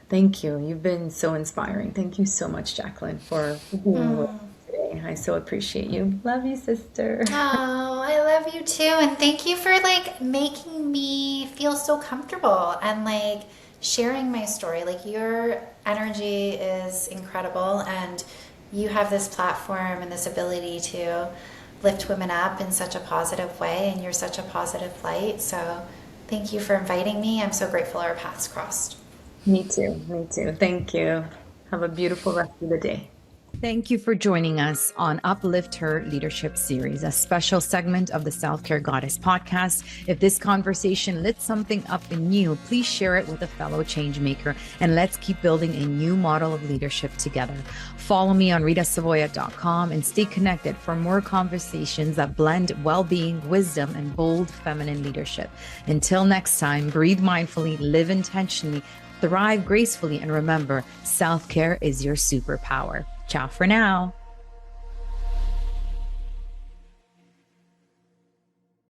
thank you. You've been so inspiring. Thank you so much, Jacqueline, for being with Mm. me today. I so appreciate you. Love you, sister. Oh, I love you too. And thank you for like making me feel so comfortable and like sharing my story. Like your energy is incredible and you have this platform and this ability to lift women up in such a positive way and you're such a positive light. So thank you for inviting me. I'm so grateful our paths crossed. Me too. Me too. Thank you. Have a beautiful rest of the day. Thank you for joining us on UpliftHer Leadership Series, a special segment of the Self-Care Goddess podcast. If this conversation lit something up in you, please share it with a fellow changemaker, and let's keep building a new model of leadership together. Follow me on ritasavoya.com and stay connected for more conversations that blend well-being, wisdom, and bold feminine leadership. Until next time, breathe mindfully, live intentionally, thrive gracefully, and remember, self-care is your superpower. Ciao for now.